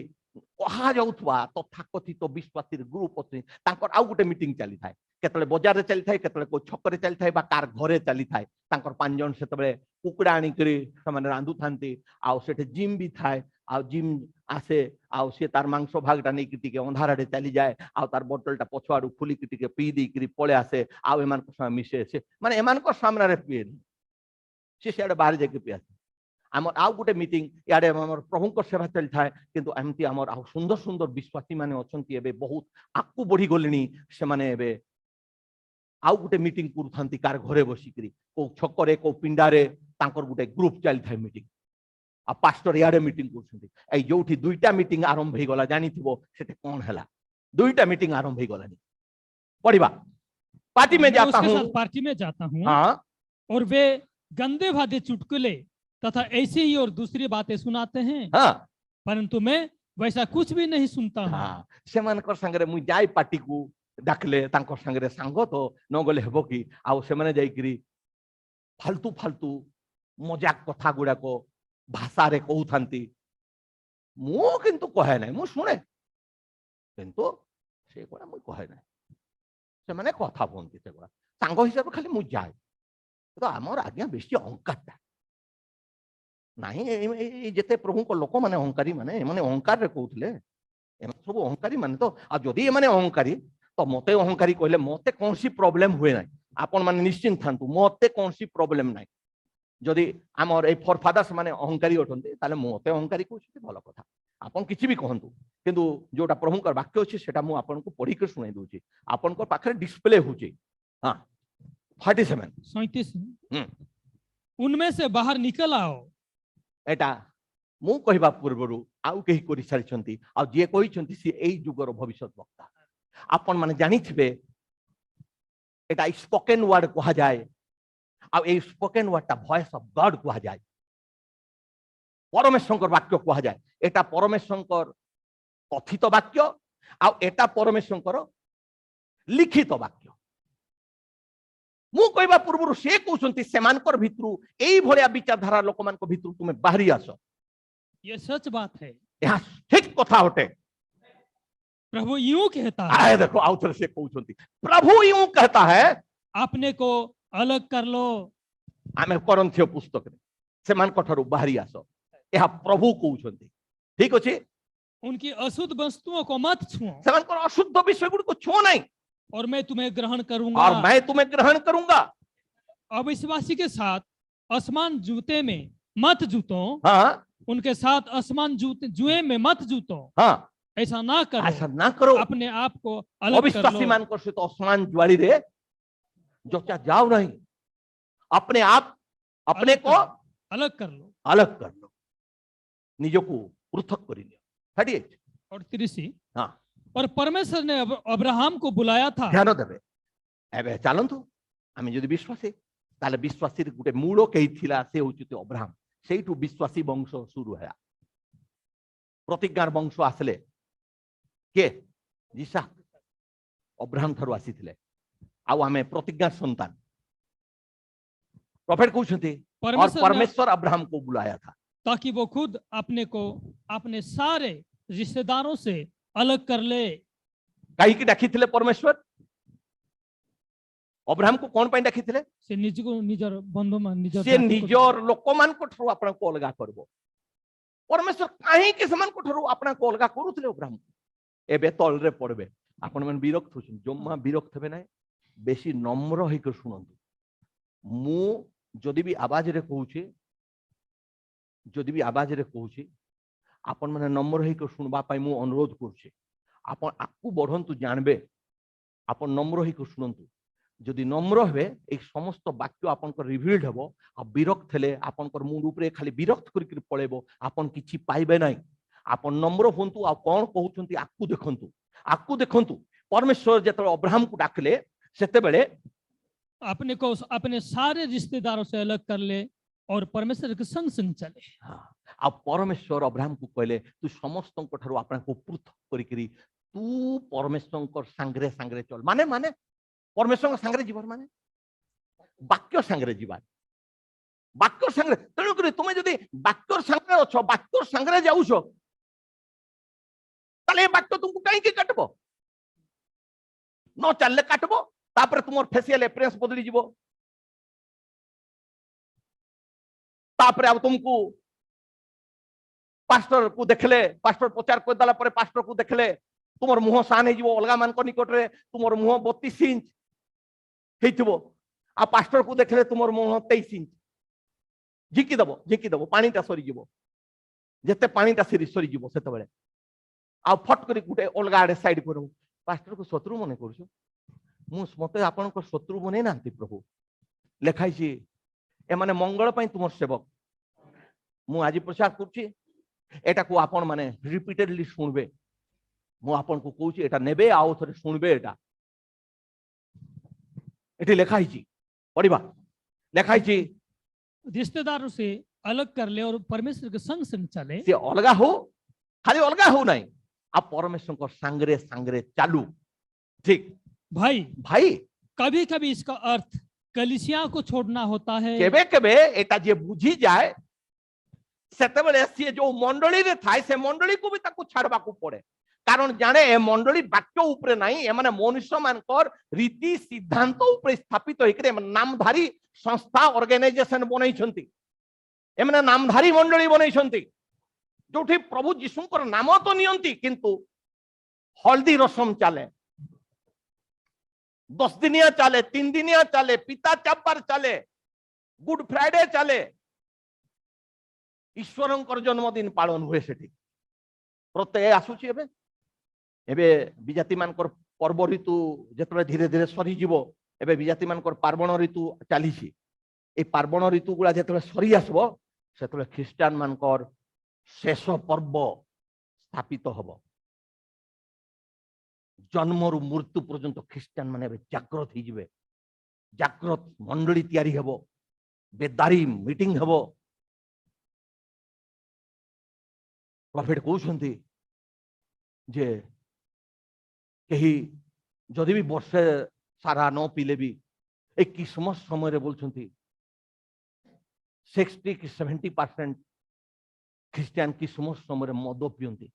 कहा जाउथवा तथाकथित विश्वासी ग्रुप अछि तांकर आउ गुटे मीटिंग चली थाए केतले बाजार रे चली थाए केतले को छक रे चली थाए बा कार घरे चली थाए तांकर पांच जन सेतबे कुकुड़ा आनिकरी समान रांधु थांती आउ सेठे जिम भी थाए आउ जिम आसे आउ से तार मांस भागटा नहीं टिके अंधाराडे चली जाए आउ तार बोतलटा पछुआडू खुली टिके पी दी करी पळे आसे आउ एमान को सामने मिसे से माने एमान को सामने रे पिए से सेडे बाहर जाके पिए आमर आउ गुटे मीटिंग याडे हमर प्रभु को सेवा चल थाए किंतु एमती हमर आउ सुंदर सुंदर विश्वासी माने अछंती एबे बहुत आकु बढ़ी गलेनी से माने एबे आउ गुटे मीटिंग करथंती कार घरे बसिकरी को छकरे को पिंडारे तांकर गुटे ग्रुप चल थाए मीटिंग आ पास्टर याडे मीटिंग करछंती ए जोठी दुईटा मीटिंग आरंभ हो गला जानिथिबो सेते कोन हला दुईटा मीटिंग आरंभ हो गलानी पढ़िबा पार्टी में जाता हूं पार्टी में जाता हूं हां और वे गंदे भादे चुटकुले तथा ऐसी ही और दूसरी बातें सुनाते हैं हां परंतु मैं वैसा कुछ भी नहीं सुनता हूं हां से मानकर संगरे मु जाई पार्टी को डाकले तांकर संगरे सांग तो न गले हेबो की आ से माने जाई करी फालतू फालतू मजाक कथा गुडा को भाषा रे कहउथांती मु किंतु कहे नै मु सुने किंतु से कोना मु कहे नै से माने कथा बोलती से कोना सांग हिसाब खाली मु जाय तो हमर आज्ञा बेसी अहंकारता नहीं जेते प्रभु को लोक माने अहंकारी माने माने अहंकार रे कहउतले एम सब अहंकारी माने तो आ जदी माने अहंकारी तो मते अहंकारी कहले मते कोनसी प्रॉब्लम हुए नै आपन माने निश्चिंत थांतु मते कोनसी प्रॉब्लम नै जदि आमर ए फॉरफादर्स माने अहंकारी अटंते ताले मते अहंकारी कहछि भलो कथा आपन किछि भी कहंतु किंतु जोटा प्रभु कर वाक्य अछि सेटा मु आपन को पढी के सुनाई दोछि आपन को पाखरे डिस्प्ले होछि हां 47 37 उनमें से बाहर निकल आओ एटा मु कहबा पूर्वरु आउ केही करि सारिछंती आ जे कहिछंती से एई जुगर भविष्यत वक्ता आपन माने जानिथिबे एटा स्पोकन वर्ड कहा जाए आ ए स्पोकन वर्डटा वॉइस ऑफ गॉड कहा जाए परमेश्वर वाक्य कहा जाए एटा परमेश्वर कथित वाक्य आ एटा परमेश्वर लिखित वाक्य मु कहबा पूर्वरु से कहउछंती सेमानकर भितरु एई भलिया विचारधारा लोकमानक भितरु तुमे बाहरी आसो ये सच बात है यह ठीक कथा होटे प्रभु यूं कहता है आए देखो आउथर से कहउछंती प्रभु यूं कहता है अपने को अलग कर लो आमे करंथियो पुस्तक रे सेमानक ठरु बाहरी आसो यह प्रभु कहउछंती ठीक अछि उनकी अशुद्ध वस्तुओं को मत छुओ सेमानकर अशुद्ध विषय गुड को छुओ नहीं और मैं तुम्हें ग्रहण करूंगा और मैं तुम्हें ग्रहण करूंगा अविश्वासी के साथ असमान जूते में मत जूतो हाँ उनके साथ असमान जूते जुए में मत जूतो हाँ ऐसा ना करो ऐसा ना करो अपने आप को अलग कर अविश्वासी लो मान को से तो असमान ज्वाली रे जो क्या जाओ नहीं अपने आप अपने को अलग कर लो अलग कर लो निजो को पृथक कर लियो 38 और 30 हाँ और परमेश्वर ने अब्राहम को बुलाया था ध्यान देबे एबे चलंतु आमी जदि विश्वासी ताले विश्वासी गुटे मूल केही थिला से होचुते अब्राहम सेइठु विश्वासी वंश शुरू है प्रतिज्ञार वंश आसले के जिसा अब्राहम थारु आसीथिले आउ आमे प्रतिज्ञा संतान प्रॉफिट कहउछंती और परमेश्वर अब्राहम को बुलाया था ताकि वो खुद अपने को अपने सारे रिश्तेदारों से अलग कर ले कहीं की डाकी थिले परमेश्वर अब्राहम को कौन पाई डाकी थिले से निज को निजर बंधु मान निजर से निजर लोकमान को ठरु आपन को अलगा करबो परमेश्वर काहे के समान को ठरु आपन को अलगा करूथिले अब्राहम एबे तल रे पड़बे आपन मन विरक्त होछन जम्मा विरक्त हेबे नै बेसी नम्र होई के सुनंतु मु जदि भी आवाज रे कहूची जदि भी आवाज रे कहूची आपन माने नम्र होई के सुनबा पाई मु अनुरोध करछि आपन आकु बढ़ंतु जानबे आप नम्र ही शुणु जदि नम्र हे ए समस्त वाक्य आपन रिविल्ड हेबो आ विरक्त हेले आपन मुंड उपरे खाली विरक्त करके पळेबो आपन किछि पाइबे नाही आपन नम्र होंतु आ कोन कहउछंती आकु देखंतु परमेश्वर जेतले अब्राहम को डाकले सेते बेले अपने को अपने सारे रिश्तेदारों से अलग कर ले और परमेश्वर के संग संग चले। आ परमेश्वर अब्राहम को कहले तू समस्त ठारू आपन को पृथक करिकरी तू परमेश्वर सांगरे सांगरे चल माने माने परमेश्वर सांगरे जीवन माने वाक्य सांगरे जीवन वाक्य सांगरे तेणु करी तुमे जदी वाक्य सांगरे अछो वाक्य सांगरे जाउछो ताले वाक्य तुमको काई के काटबो न चलले काटबो तापर तुमर फेशियल अपीयरेंस बदली जीवो तापर अब तुमको पास्टर को देखले पास्टर प्रचार कर दला परे पास्टर को देखले तुमर मुह सान हे जीवो अलगा मान को निकट रे तुमर मुह 32 इंच हेतिबो आ पास्टर को देखले तुमर मुह 23 इंच झिकी दबो पानी ता सरी जीवो जेते पानी ता सरी जीवो सेते बेले आ फट करी गुटे अलगा आडे साइड करू पास्टर को शत्रु मने करछु मु मते आपन को शत्रु बने नांती प्रभु लेखाई छी ए माने मंगल पई तुमर सेवक मु आज प्रचार करछि एटा को आपन माने रिपीटेडली सुनबे मु आपन को कहूछि एटा नेबे आउ थरे सुनबे एटा एटी लेखाई छी पढिबा लेखाई छी रिश्तेदारों से अलग कर ले और परमेश्वर के संग संग चले से अलगा हो खाली अलगा हो नहीं आप परमेश्वर को सांगरे सांगरे चालू ठीक भाई भाई कभी कभी इसका अर्थ कलीसिया को छोड़ना होता है केबे केबे एटा जे बुझी जाए सेते बेले से जो मंडली रे थाय से मंडली को भी ताकू छाड़बा को पड़े कारण जाने ए मंडली वाक्य ऊपर नहीं ए माने मनुष्य मानकर रीति सिद्धांत ऊपर स्थापित होइकरे नामधारी संस्था ऑर्गेनाइजेशन बनै छंती ए माने नामधारी मंडली बनै छंती जोठी प्रभु यीशुंकर नाम तो नियंती किंतु हल्दी रसम चले 10 दिनिया चले 3 दिनिया चले पिता चब्बर चले गुड फ्राइडे चले ईश्वरंकर जन्मदिन पालन हुए सेठी प्रत्यय आसुची एबे विजाति मानकर पर्व ऋतु जेतबे धीरे धीरे सरी जीवो एबे विजाति मानकर पार्वण ऋतु चालीसी ए पार्वण ऋतु गुला जेतबे सरी आसबो सेतबे ख्रिस्टान मानकर शेष पर्व स्थापित हब जन्म रु मृत्यु पर्यंत ख्रिस्टान माने जागृत ही जिवे जागृत मंडली तैयारी हबो बेदारी मीटिंग हबो प्रॉफिट कहउछंती जे कही जदि भी वर्षे सारा न पीले भी एक किस्मत समय बोलछंती 60 कि 70% ख्रिस्टियन किस्मत समय मद पियंती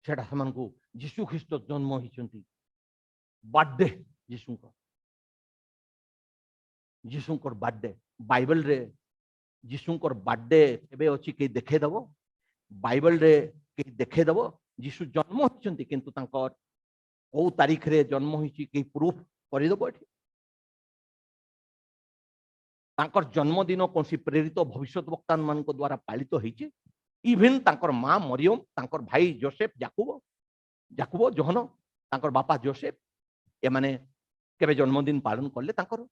सेटा समान को यीशु ख्रिस्ट जन्म होइछंती बर्थडे यीशुंकर बर्थडे बाइबल रे यीशुंकर बर्थडे एबे अछि के देखे दबो बाइबल रे के देखे दबो यीशु जन्म होइछंती किंतु तांकर ओ तारीख रे जन्म होइछि के प्रूफ करि दबो एठी तांकर जन्मदिन कौन सी प्रेरित भविष्यत वक्ता मान द्वारा पालित होइछि इवन तांकर मां मरियम तांकर भाई जोसेफ जाकुबो जोहन तांकर बापा जोसेफ ए माने केबे जन्मदिन पालन करले तांकर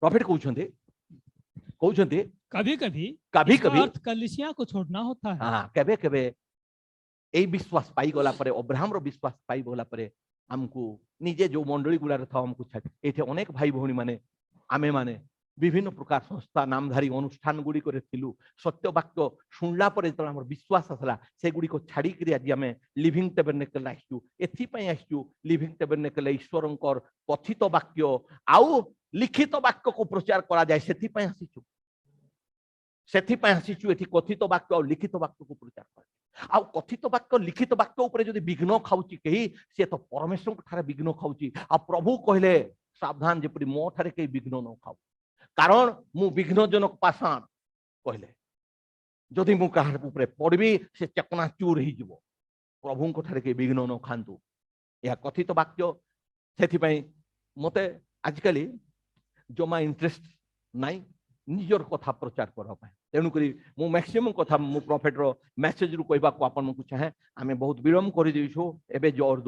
प्रॉफिट कहउछंती कभी कभी अर्थ कलीसिया को छोड़ना होता है हां केबे केबे ए विश्वास पाई गला परे अब्राहम रो विश्वास पाई गला परे हमको निजे जो मंडली गुला था हमको एठे अनेक भाई भौणी माने आमे माने विभिन्न प्रकार संस्था नामधारी अनुष्ठान गुडी करे थिलु सत्य वाक्य सुनला परे तो हमर विश्वास आसला से गुडी को छाडी करी आज हमें लिविंग टेबरनेकल आइछु एथि पई आइछु लिविंग टेबरनेकल ईश्वरंकर कथित वाक्य आउ लिखित वाक्य को प्रचार करा जाय सेथि पई आसीछु एथि कथित वाक्य और लिखित वाक्य को प्रचार करा आ कथित वाक्य लिखित वाक्य ऊपर जदि विघ्न खाउची कही से तो परमेश्वर ठारे विघ्न खाउची आ प्रभु कहले सावधान जेपरि मो ठारे के विघ्न न खाउ कारण मु विघ्नजनक पाषाण कहले जदि मु कहार ऊपर पड़बी से चकना चूर ही जीवो प्रभु को ठारे के विघ्न न खांतु या कथित वाक्य सेथि पई मते आजकली जमा इंटरेस्ट नाई निजर कथा प्रचार करबा तेणुक मु मैक्सिमम कथा मु प्रॉफिट रो मेसेज रु कहबा को आपन को चाहे आमे बहुत विलम्ब कर देछु एबे जोर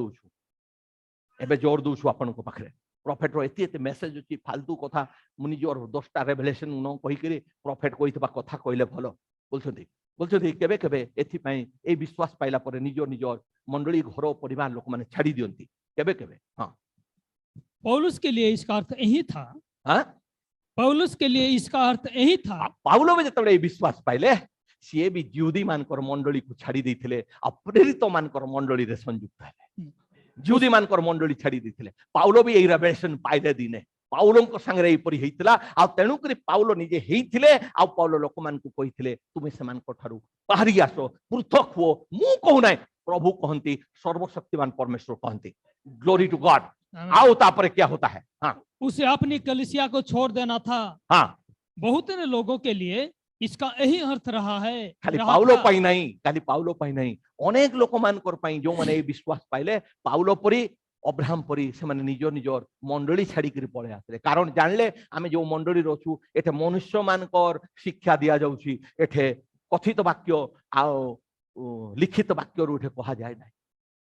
दोछु आपन को पाखरे प्रॉफिट रो एते मेसेज अछि फालतू कथा मुनि जोर 10टा रेवलेशन न कहि करी प्रॉफिट कहितबा कथा कहले भलो बोलछथि केबे केबे एथि पई ए विश्वास पाइला पर निज मंडली घर परिवार लोक माने छाड़ी दियंती केबे केबे। हां पौलुस के लिए इसका अर्थ यही था। हां पौलुस के लिए इसका अर्थ यही था। पाउलो में जतबे विश्वास पाइले सी भी जिहुदी मानकर मंडली को छाड़ी देथिले अप्रेरित मानकर मंडली रे संयुक्त हेले जिहुदी मानकर मंडली छाड़ी देथिले पाउलो भी एई रेवलेशन पाइले दिने पाउलो को संगे एपरि हेतिला आ तेणु करी पाउलो निजे हेतिले आ पाउलो लोक मान को कहिथिले तुमे समान को ठारू बाहरी आसो पृथक हो मु कहू नै प्रभु कहंती सर्वशक्तिमान परमेश्वर कहंती ग्लोरी टू गॉड। आओ तापर क्या होता है। हाँ उसे अपनी कलीसिया को छोड़ देना था। हाँ बहुत ने लोगों के लिए इसका यही अर्थ रहा है। खाली पाउलो पाई नहीं अनेक लोक मानकर पाई जो माने विश्वास पाइले पाउलो परी अब्राहम परी से माने निजर मंडली छाड़ी कर पळे आसले कारण जानले आमे जो मंडली रछु एठे मनुष्य मानकर शिक्षा दिया जाउची एठे कथित वाक्य आ लिखित वाक्य रु एठे कहा जाय नै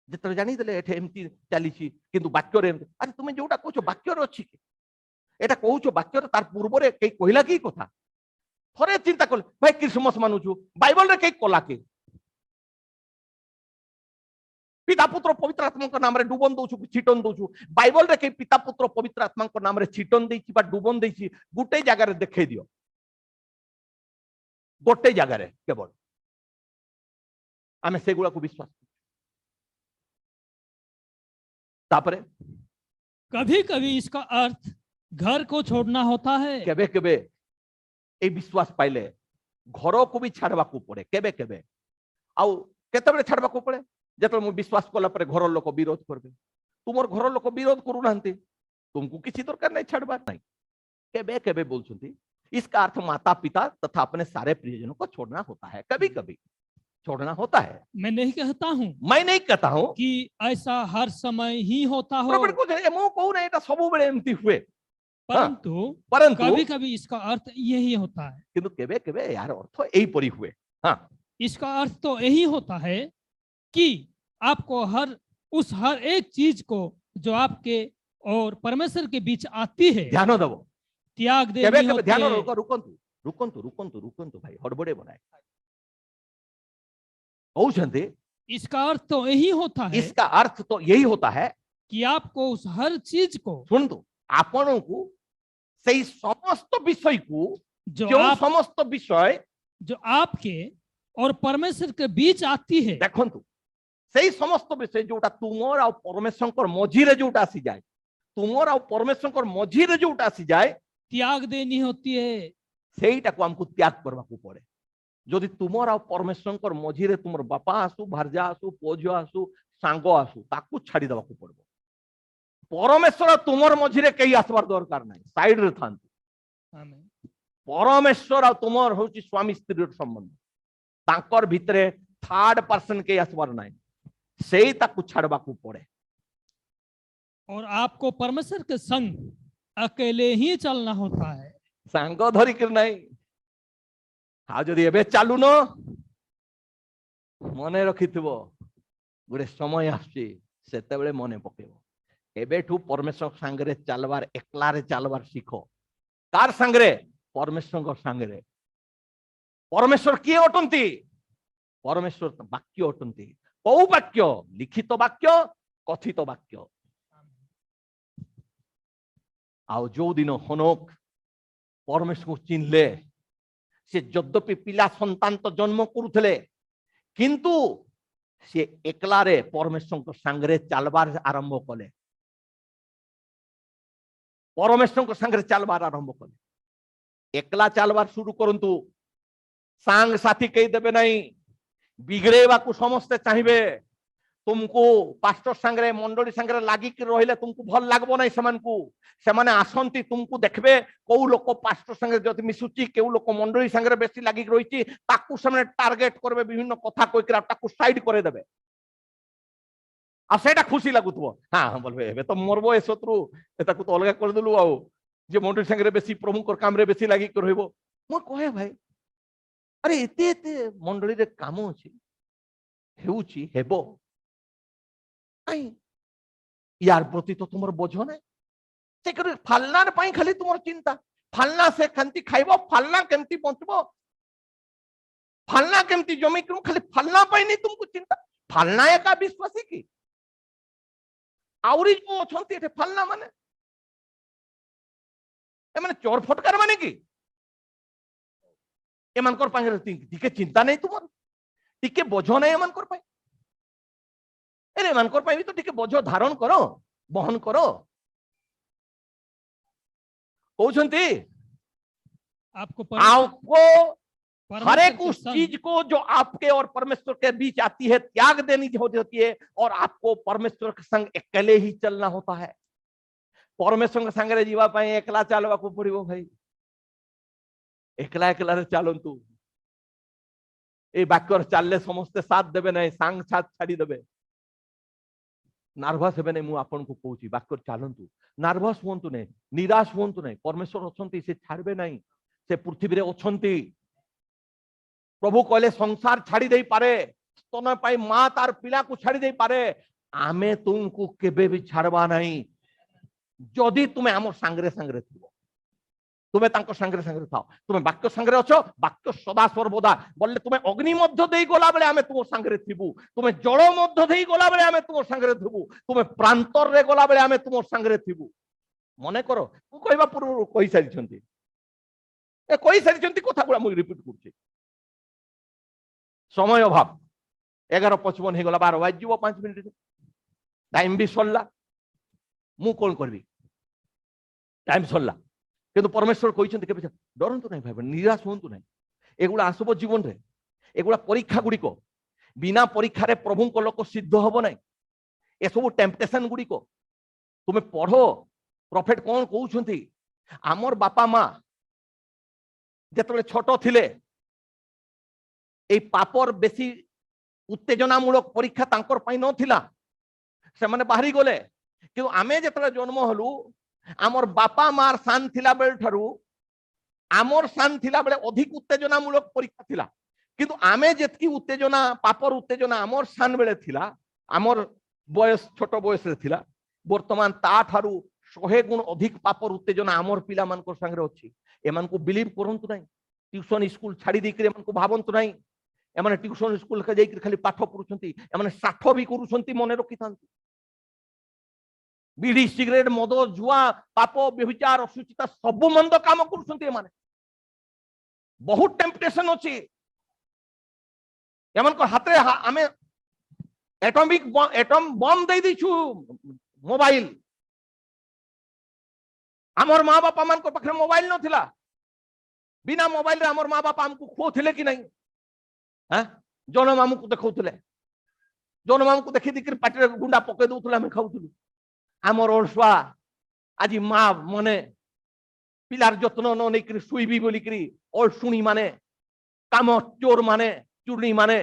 जेतर जानि देले एठे एमती चलीची किंतु वाक्य रे अरे तुमे जोटा कहछो वाक्य रे अछि एटा कहछो वाक्य रे तार पूर्व रे के कहिला की कथा थरे चिंता कर भाई क्रिसमस मानुछु बाइबल रे के कला के पिता पुत्र पवित्र आत्मा को नाम रे डुबन दोछु छिटन दोछु बाइबल रे के पिता पुत्र पवित्र आत्मा को नाम रे छिटन देछि बा डुबन देछि गुटे जगह रे देखै दियो गोटे जगह रे केवल आमे सेगुला को विश्वास तापरे कभी कभी इसका अर्थ घर को छोड़ना होता है। केबे केबे ए विश्वास पाइले घर को भी छाड़वा को पड़े केबे केबे आउ केतबे छाड़वा को पड़े जतबे मु विश्वास कला पर घर लोक विरोध करबे तुमर घर लोक विरोध करू नांती तुमको किसी दरकार नहीं छाड़वा नहीं केबे केबे बोलछंती इसका अर्थ माता पिता तथा अपने सारे प्रियजनों को छोड़ना होता है कभी कभी छोड़ना होता है। मैं नहीं कहता हूं कि ऐसा हर समय ही होता हो मु कहू नै एटा सब बेले एमती हुए परंतु कभी कभी इसका अर्थ यही होता है किंतु केबे केबे यार अर्थ एही परी हुए। हां इसका अर्थ तो यही होता है कि आपको हर एक चीज को जो आपके और परमेश्वर के बीच आती है ध्यान दबो त्याग देनी होती है। ध्यान रुकंतु भाई हड़बड़े बनाए इसका अर्थ तो यही होता है इसका अर्थ तो यही होता है कि आपको उस हर चीज को सुनतु आपन को सही समस्त विषय को समस्त विषय जो आपके और परमेश्वर के बीच आती है देखंतु सही समस्त विषय जोटा तुमर आ परमेश्वर मझी रे जोटा आसी जाए तुमर आ परमेश्वर मझी रे जोटा आसी जाए त्याग देनी होती है सेईटा को हमको त्याग करबा को पड़े जदि तुमर आ परमेश्वर मझी रे तुमर बापा आसु भार्जा आसु पोझियो आसु सांगो आसु ताकू छाड़ी देबा को पड़बो परमेश्वर तुमर मझी रे कई आसबार दरकार नाही साइड रे थांतु आमेन परमेश्वर आ तुमर होची स्वामी स्त्री रो संबंध तांकर भितरे थर्ड पर्सन के आसबार नाही सेई ताकू छाड़बा को पड़े और आपको परमेश्वर के संग अकेले ही चलना होता है सांग धरी कर नहीं हाँ जदि एबे चालू न मने रखिथिबो गोटे समय आछी सेते बेले मने पकेबो एबेठू परमेश्वर संगरे चलवार एकला रे चलवार सीखो कार संगरे परमेश्वर संगरे परमेश्वर किए अटंती परमेश्वर वाक्य अटंती कौ वाक्य लिखित वाक्य कथित वाक्य आउ जो दिन हनोक परमेश्वर को चिन्हले से यद्यपि पिला संतान तो जन्म करुले किंतु से एकला रे परमेश्वर संगरे चलबार आरंभ कले परमेश्वर संगरे चलबार आरंभ कले एकला चलबार शुरू करंतु सांग साथी कही देबे नहीं बिगड़ेवा को समस्ते चाहिए तुमको पास्टर संगरे मंडली संगरे लागी कि रहिले तुमको भल लागबो नहीं समान को सेमाने आसंती तुमको देखबे को लोक पास्टर संगे जति मिसुची केउ लोक मंडली संगरे बेसी लागी रहिची ताकू सामने टार्गेट करबे विभिन्न कथा कोइ करा ताकू साइड करे देबे आ सेटा खुशी लागुतबो हां बोलबे एबे तो मरबो ए शत्रु एताकू तो अलगा कर देलु आउ जे मंडली संगरे बेसी प्रभु कर काम रे बेसी लागी कर रहइबो मो कहे भाई अरे एते एते मंडली रे काम अछि हेउछि हेबो आई यार प्रति तो तुमर बोझ नै से कर फालनार पाई खाली तुमर चिंता फालना से केमती खाइबो फालना केमती बंचबो फालना केमती जमी क्यों खाली फालना पाई नहीं तुमको चिंता फालना एका विश्वासी की आउरी जो अछंती एठे फालना माने ए माने चोर फटकार माने की एमानकर पांगे टिके चिंता नहीं तुमर टिके बोझ नहीं एमानकर पाई अरे एमानकर पाई भी तो टिके बोझ धारण करो बहन करो कहउछंती आपको आपको हर एक परमेश्वर उस के संग चीज को जो आपके और परमेश्वर के बीच आती है त्याग देनी होती है और आपको परमेश्वर के संग अकेले ही चलना होता है परमेश्वर के संग जीवा पाई एकला चलवा को पड़िबो भाई एकला एकला रे चलंतु ए वाक्यर चलले समस्त साथ देबे नहीं सांग साथ छाड़ी देबे नार्भस हेबे नहीं मु आपन को कहूची वाक्यर चलंतु नार्भस होंतु नहीं निराश होंतु नहीं परमेश्वर अछंती से छाड़बे नहीं से पृथ्वी रे अछंती प्रभु कहले संसार छाड़ी दे पारे स्तन पाई मां तार पिला को छाड़ी दे पारे आमे तुमको केबे भी छाड़बा नहीं जदि तुमे हमर संगरे संगरे थिबो तुमे तांको संगरे संगरे थाओ तुमे वाक्य संगरे अछो वाक्य सदा सर्वदा बोले तुमे अग्नि मध्य देई गला बेले आमे तुम संगरे थिबु तुमे जल मध्य देई गला बेले आमे तुम संगरे थिबु तुमे प्रांतर रे गला बेले आमे तुम संगरे थिबु मने करो तू कहबा पूर्व कहि सारी छंती ए कहि सारी छंती कथा गुला मु रिपीट करछि समय अभाव 11:55 हो गला 12 बाज जीवो 5 मिनिट टाइम भी सरला मु कोन करबी टाइम सरला किंतु परमेश्वर कहिसंती केबे डरंतु नहीं भाई निराश होंतु नहीं एगुला आसबो जीवन रे एगुला परीक्षा गुडी को बिना परीक्षा रे प्रभु को लोक सिद्ध होबो नहीं ए सब टेम्पटेशन गुडी को तुमे पढ़ो प्रॉफिट कोन कहउछंती हमर बापा मां जेतबे छोटो थिले ए पापर बेसी उत्तेजनामूलक परीक्षा तांकर पाई नथिला से माने बाहरी गले कि आमे जेतबे जन्म हलु आमर बापा मार सान थिला बेल ठारू आमर सान थिला बेले अधिक उत्तेजनामूलक परीक्षा थिला किंतु आमे जेतकी उत्तेजना पापर उत्तेजना आमर सान बेले थिला आमर बयस छोट बयस रे थिला वर्तमान ता ठारू 100 गुण अधिक पापर उत्तेजना आमर पिला मानकर संगे अछि एमान को बिलीव करंतु नहीं ट्यूशन स्कूल छाड़ी दी एमान को भावंतु नहीं एमाने ट्यूशन स्कूल के जाई खाली पाठ पढुछंती एमाने साठ भी करूछंती मने रखिथांती बीड़ी सिगरेट मद जुआ पाप व्यभिचार अशुचिता सब मंद काम करूछंती एमाने बहुत टेम्पटेशन अछि एमान को हाथ रे आमे एटम बम दे दिछु मोबाइल हमर मां बापा मान को पाखरे मोबाइल नथिला बिना मोबाइल रे हमर मां बापा हमको खोथिले कि नहीं हां जनम हमको देखौथिले जनम हमको देखि दिकर पाटी गुंडा पके दउथले हम खाउथलु हमर ओरसुआ आज मां मने पिलार जत्न न नेकरी सुइबी बोली करी और सुनी माने काम चोर माने चुरनी माने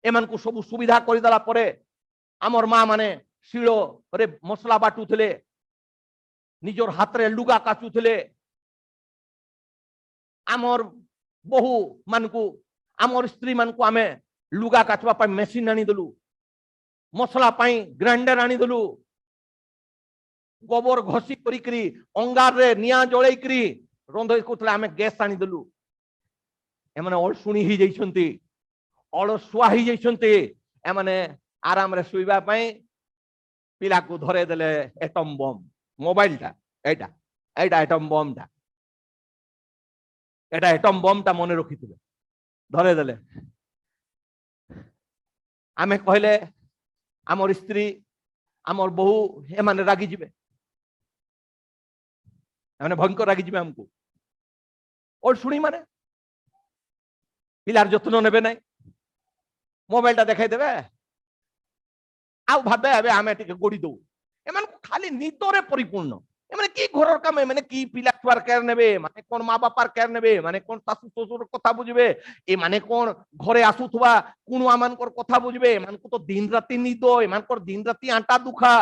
एमान को सब सुविधा करि दला परे हमर मां माने शिलो रे मसला बाटुथले निजोर हाथ रे लुगा काचुथले आमर बहु मानकू आमर स्त्री मानकू आमे लुगा काचवा पाई मेसिन आनी दलु मसला पाई ग्राइंडर आनी दलु गोबर घसी करी अंगार रे निया जळै करी रंधई कोथले आमे गैस आनी दलु एमाने अलसुणी ही जैछंती अलसुआ ही जैछंती एमाने आराम रे सुइबा पाई पिला को धरे देले एटम बम मोबाइल टा एटा एटा एटम बम टा एटा एटम बम टा मने रखिथिले धरे देले आमे कहले आमर स्त्री आमर बहु एमाने रागी जिबे एमाने भयंकर रागी जिबे हमको और सुनी माने पिलार जत्न नेबे नै मोबाइल टा देखाई देबे आ भाबे आबे आमे टिके गोडी दउ एमान को खाली निदरे परिपूर्ण एमाने की घरर काम एमाने की पिला छुआर केयर नेबे माने कोन मां बापार केयर नेबे माने कोन सासु ससुर कथा बुझबे ए माने कोन घरे आसुथबा कुनुआ मानकर कथा बुझबे एमान को तो दिन राति निदो एमान को दिन राति आटा दुखा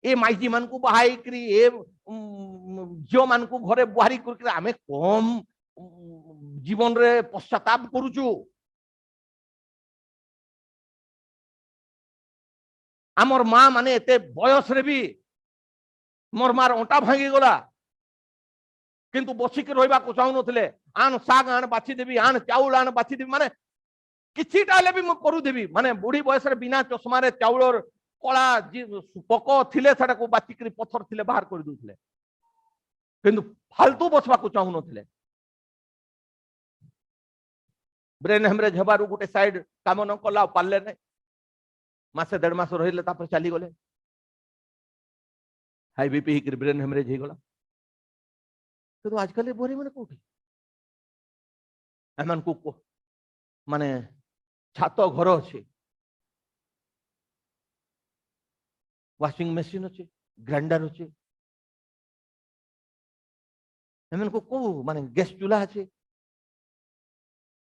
ए माइजी मान को बहाई करी ए जियो मान को घरे बुहारी कर आमे कम जीवन रे पश्चाताप करूचु आमर माँ माने एते बयस रे भी मोर मार अंटा भांगी गला किंतु बसिक रहिबा को चाहू नथिले आन साग आन बाछि देबी आन चाउल आन बाछि देबी माने किछिटा ले भी म करू देबी माने बुढ़ी बयस रे बिना चश्मा रे चाउलर कला पक थिले सेटा को बाचिक पथर थिले बाहर कर दूथिले किंतु फालतू बसबा को चाहू नथिले ब्रेन हेमरेज हेबारु गोटे साइड काम न कला पारले नै मासे 1.5 मास रहिले तापर चली गले हाई बीपी हिकर ब्रेन हेमरेज हे गला तो आजकल बोरी माने कोठी एमन को माने छात घर अच्छे वाशिंग मशीन अच्छे ग्राइंडर अच्छे एमन को माने गैस चूल्हा अच्छे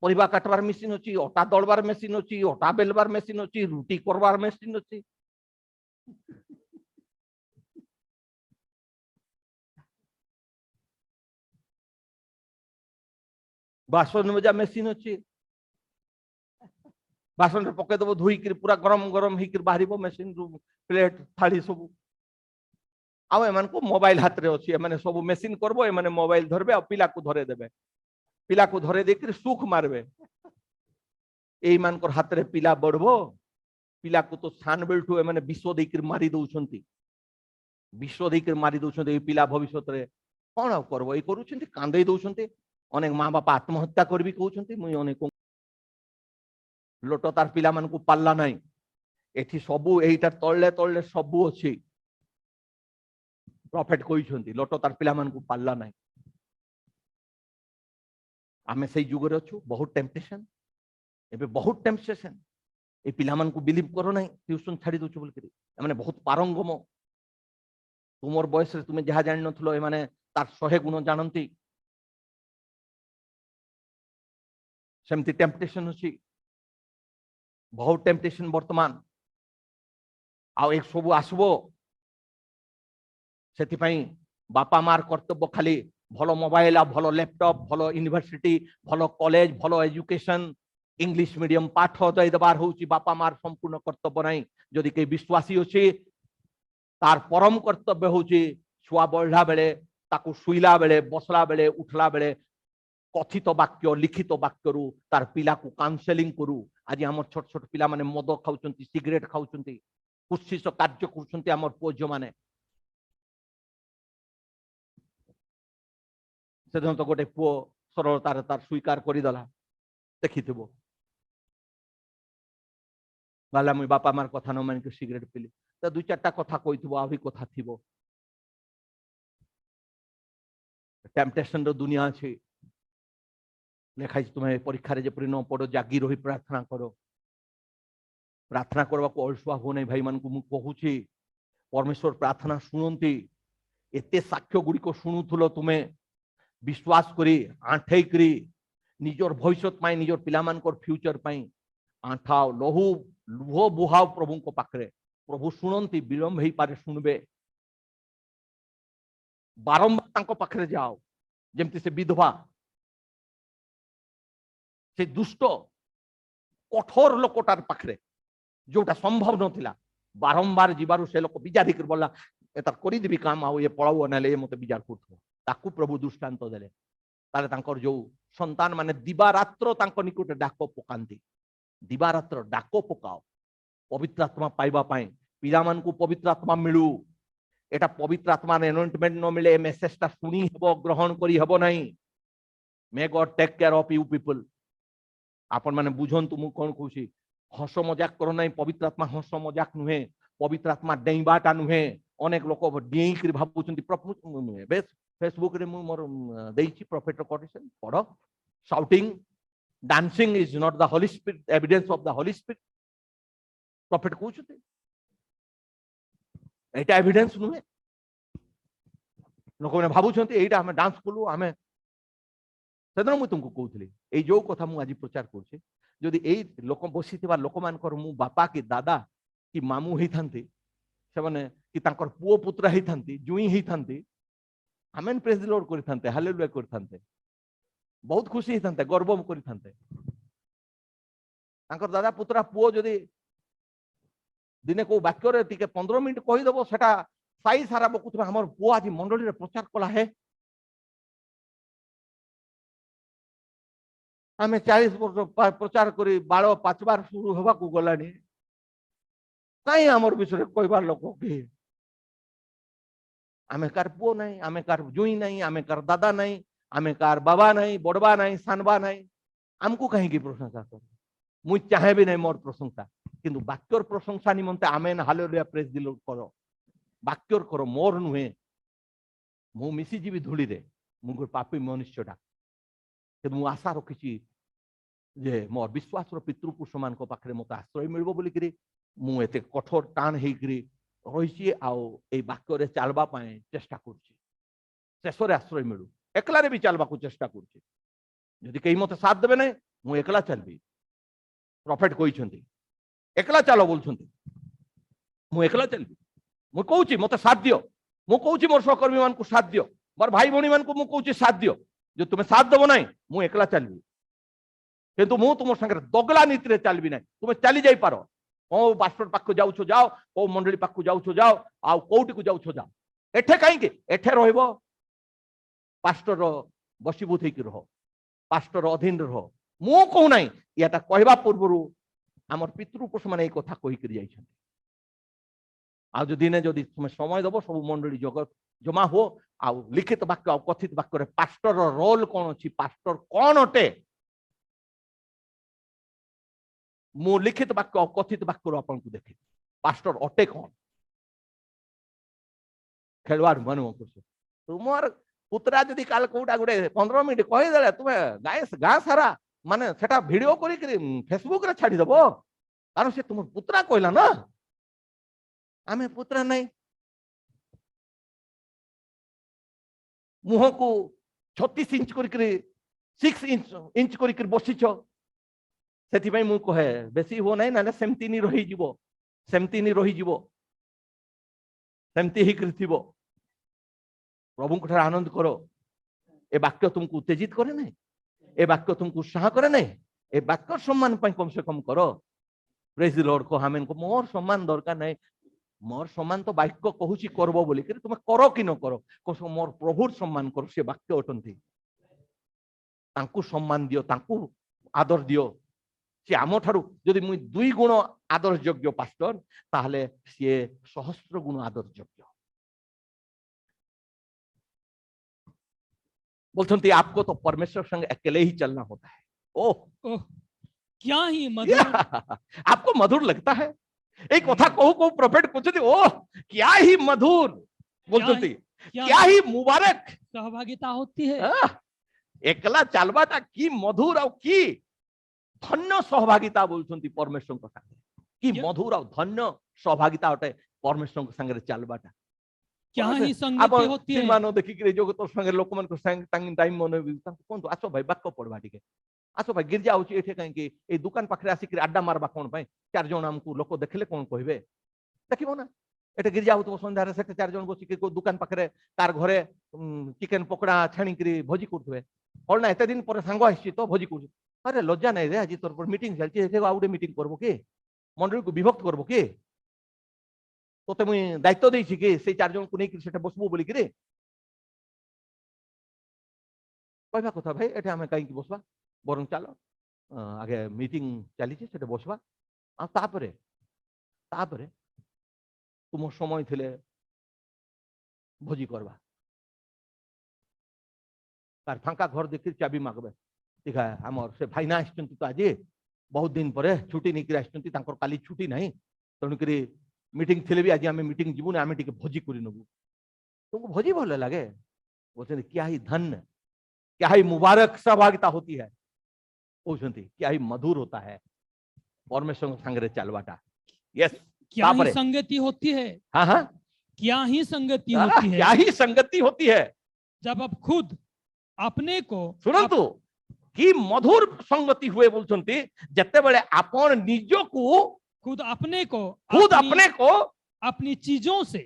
परिबा काटबार मशीन अच्छी अटा दलबार मशीन अच्छी अटा बेलबार मशीन अच्छी रुटी करबार मशीन अच्छी बासन मजा मशीन अच्छी बासन पके दब धोईक पूरा गरम गरम होकर बाहर मशीन प्लेट थाली सब आम को मोबाइल हाथ रे अच्छी एमाने सब मशीन करबो एमाने मोबाइल धरबे आ पिला को धरे देबे पिला को धरे देकर सुख मारबे एई मानकर हाथ रे पिला बढ़बो पिला को तो सान बेलठू एमाने विश्व देकर मारी दउछंती विश्व देकर मारी दउछंती ए पिला भविष्यत रे कोन करबो ए करूछंती कांदे दउछंती अनेक माँ बापा आत्महत्या करबी कहउछंती मुई अनेक लोट तार पिला मान को पाल्ला नहीं एठी सबु एटा तळले तळले सबु अछि प्रॉफिट कहउछंती लोट तार पिला मान को पाल्ला नहीं आमे सही जुग रे अछु बहुत टेम्पटेशन एबे बहुत टेम्पटेशन ए पिला मान को बिलीव करो नहीं ट्यूशन छाड़ी दोछु बोल करी माने बहुत पारंगम तुमर बयस रे तुमे जहा जानि नथलो ए माने तार 100 गुण जानंती सेमती टेम्पटेशन अछि बहुत टेम्पटेशन वर्तमान आउ एक सब आसबो सेति पई बापा मार कर्तव्य खाली भलो मोबाइल आ भलो लैपटॉप भलो यूनिवर्सिटी भलो कॉलेज भलो एजुकेशन इंग्लिश मीडियम पाठ दई दबार होउची बापा मार संपूर्ण कर्तव्य नहीं जदि के विश्वासी अछि तार परम कर्तव्य होउची छुआ बढ़ला बेले ताकू सुइला बेले बसला बेले उठला बेले कथित वाक्य लिखित वाक्य रु तार पिला को काउंसलिंग करू आज आम छोट छोट पिला माने मद खाउचंती सिगरेट खाउचंती कुत्सित कार्य करूचंती आम पुओ झियो माने सेदिन तो गोटे पुओ सरलतार तार स्वीकार करिदला देखिथिबो बाला मुई बापा मार कथा न मानिक सिगरेट पिली तो 2-4टा कथा कहिथिबो आभी कथा थिबो टेम्पटेशन रो दुनिया अछि लेखाई तुम्हें परीक्षा रे जेपरि न पड़ो जागी रही प्रार्थना करो प्रार्थना करबा को अलसुआ हो नहीं भाई मान को मु कहूची परमेश्वर प्रार्थना शुणती एते साक्ष्य गुड़ी को शुणुथुलो तुम्हें विश्वास करी आंठे करी निजर भविष्य पाई निजर पिला मानकर फ्यूचर पाई आंठाओ लहू लुह बुहाओ प्रभु को पाखरे प्रभु शुणती विलंब ही पारे शुणबे बारंबार तांको पाखरे जाओ जेमती से विधवा से दुष्ट कठोर लोकटार पाखरे जोटा संभव नथिला बारंबार जीवारु से लोक विचार कर बोला एतार करी देबी काम आ ये पळाउ नाले मते विचार करथो ताकू प्रभु दृष्टांत देले ताले तांकर जो संतान माने दिबा रात्र तांको निकट डाको पकांती दिबा रात्र डाको पकाओ पवित्र आत्मा पाइबा पाए पिला मान को पवित्र आत्मा मिलू एटा पवित्र आत्मा एनॉइंटमेंट न मिले मेसेज ता सुनी हेबो ग्रहण करी हेबो नहीं may god take care of you people आपण माने बुझंतु मु कोन कहूची हस मजाक करो नहीं पवित्र आत्मा हस मजाक नुहे पवित्र आत्मा डेइबाटा नुहे अनेक लोक डेई कर भाबुचंती नुहे बेस फेसबुक रे मु मोर देइची प्रॉफिट कोटेशन पढो shouting dancing is not the Holy Spirit evidence of the Holy Spirit prophet कहउछते एटा एविडेंस नुहे लोक माने भाबुचंती एटा हम डांस कलु हमें सेदिन मुझे तुमको कहूली ये जो कथा मुझे प्रचार कर जदि यही लोक बसी लोक मान मु बापा कि दादा कि मामू होता से माने कि तांकर पुओ पुत्र होता जुई होता आमेन प्रेज द लॉर्ड करते हालेलुया करते बहुत खुशी होता गर्व करते दादा पुत्रा पुओ जदि दिने को वाक्य टे 15 मिनिट कहीदेव से साई सारा बकुथ आम पुओ आज मंडली प्रचार कला है आम 40 वर्ष प्रचार कर बाल पाचबार शुरू हवा को गलानी कहीं आमर विषय कहबार लोक कि आम कार पुओ नहीं आम कार जुई नहीं आम कार दादा नहीं आम कार बाबा नहीं बड़बा नहीं सानबा नहीं आमको कहीं प्रशंसा कर मुझ चाहे भी नहीं मोर प्रशंसा किंतु वाक्यर प्रशंसा निमंते amen hallelujah praise the Lord करो वाक्यर करो मोर नुहे मु मिसीजीवी धूली रे मु पापी मनुष्यटा कि मु आशा रखी जे मोर विश्वास पितृपुरुष मान पाखे मत आश्रय मिल बोलिकी मु एते कठोर टाण होकरी रही वाक्य चलवा चेष्टा कर आश्रय मिलू एकलारे भी चलवा चेष्टा कर कहीं मत साथ देवे ना मु एकला चलबी प्रॉफिट कहते एकला चलो बोलते मु एकला चलबी मु कहूँ मत साथ दियो मु कहूँ मोर सहकर्मी मान साथ दियो मोर भाई भौणी मान मु कहूँ साथ दियो जो तुम्हें साथ देव ना मु एकला चलबी किंतु मु तुम संगे दगला नीति रे चलबी ना तुम्हें चली जाई पारो कौ पास्टर पाख जाऊ जाओ कौ मंडली पाख जाऊ जाओ आउ कौटी को जाऊ जाओ एठे कहीं एठे रहिबो पास्टर बसीभूत होकर रह पास्टर अधीन रह मु कहू ना या कहवा पूर्व आमर पितृपुरुष मैंने कथा कहीकि जाइछन आज दिने जदि तुम समय दब सब मंडली जगत जमा हो आउ लिखित वाक्य आउ कथित वाक्य पास्टर रोल कौन अच्छी पास्टर कौन अटे मु लिखित वाक्य कथित वाक्य आपन को देखे पास्टर अटे कौन खेलवाड़ मन तुम पुत्रा जदि काल कोटा गोटे 15 मिनिट कहीदे तुम्हें गाँ सारा माने सेटा वीडियो करी फेसबुक रे छाड़ी देबो कारण से तुम पुत्रा कहला ना आमे पुत्रा नहीं मुह को 36 इंच करी 6 इंच करी बसीच से मु कहे बेसी हो नहीं ना सेमती नहीं रही जीवो सेमती नहीं रही जीवो सेमती ही करी थीबो प्रभु को आनंद करो ए वाक्य तुमको उत्तेजित करे नहीं ए वाक्य तुमको उत्साह करे नहीं ए वाक्य सम्मान कम से कम करो प्रेज द लॉर्ड को हमें को मोर सम्मान दरकार नहीं मोर सम्मान तो वाक्य कहूची करबो बोली कि तुम करो कि न करो को मोर प्रभुर सम्मान करो से वाक्य अटंती तांकु सम्मान दियो तांकु आदर दियो से आम ठारू जदि मुई 2 गुण आदर योग्य पास्टर ताहले से सहस्र गुण आदर योग्य बोलते आपको तो परमेश्वर संग अकेले ही चलना होता है ओह क्या ही मधुर आपको मधुर लगता है एक कथा कहू प्रोफेट पूछती ओह क्या ही मधुर बोलती क्या ही मुबारक सहभागिता होती है एकला चलवाटा की मधुर और की धन्य सहभागिता बोलते परमेश्वर की मधुर और धन्य सहभागिता अटे परमेश्वर संगे चलवाटा क्या ही संगति होती है मानो देखि जो तो संगे लोक मन को संग तांग टाइम मन कोन तो आसो भाई वाक्य पढ़वा टिके आसो भाई गिरजा होची एठे कहीं कि ए दुकान पाखरे आसी कि अड्डा मारबा कोन भाई 4 जण हमको लोक देखले कोन कहबे देखिबो ना एठे गिरजा होतो संध्या रे सेठे 4 जण बसी कि को दुकान पाखरे तार घरे चिकन पकोड़ा छाणी करी भोजी करथबे और ना एते दिन पर संग आसी तो भोजी कर अरे लज्जा नहीं रे आज तोर पर मीटिंग चलची एठे आउडे मीटिंग करबो के मंडली को विभक्त करबो के तो मुई दायित्व देछि कि से 4 जन को नहीं सेटा बसबो बोली कि कहबा कथा भाई एठे हमें कहीं बसबा बरं चलो आगे मीटिंग चली से बसवा तापरे तापरे तुम समय थिले भोजी करवा तार फांका घर देखि चाबी मागबे ठीक है हमर से भाईना आछंती तो आज बहुत दिन पर छुट्टी नहीं आछंती तांकर काली छुट्टी नहीं तणुकरी मीटिंग थिले भी आज आम मीटिंग जीवु ना आम टिके भोजी करी नबु तुमको भोजी भल लगे बोलते क्या ही धन्य क्या ही मुबारक सहभागिता होती है कहते क्या ही मधुर होता है परमेश्वर संगे चलवाटा यस क्या ही संगति होती है हाँ हाँ क्या ही संगति होती है क्या ही संगति होती है जब आप खुद अपने को सुनतु कि मधुर संगति हुए बोलते जते बेले आपण निजो को खुद अपने को अपनी चीजों से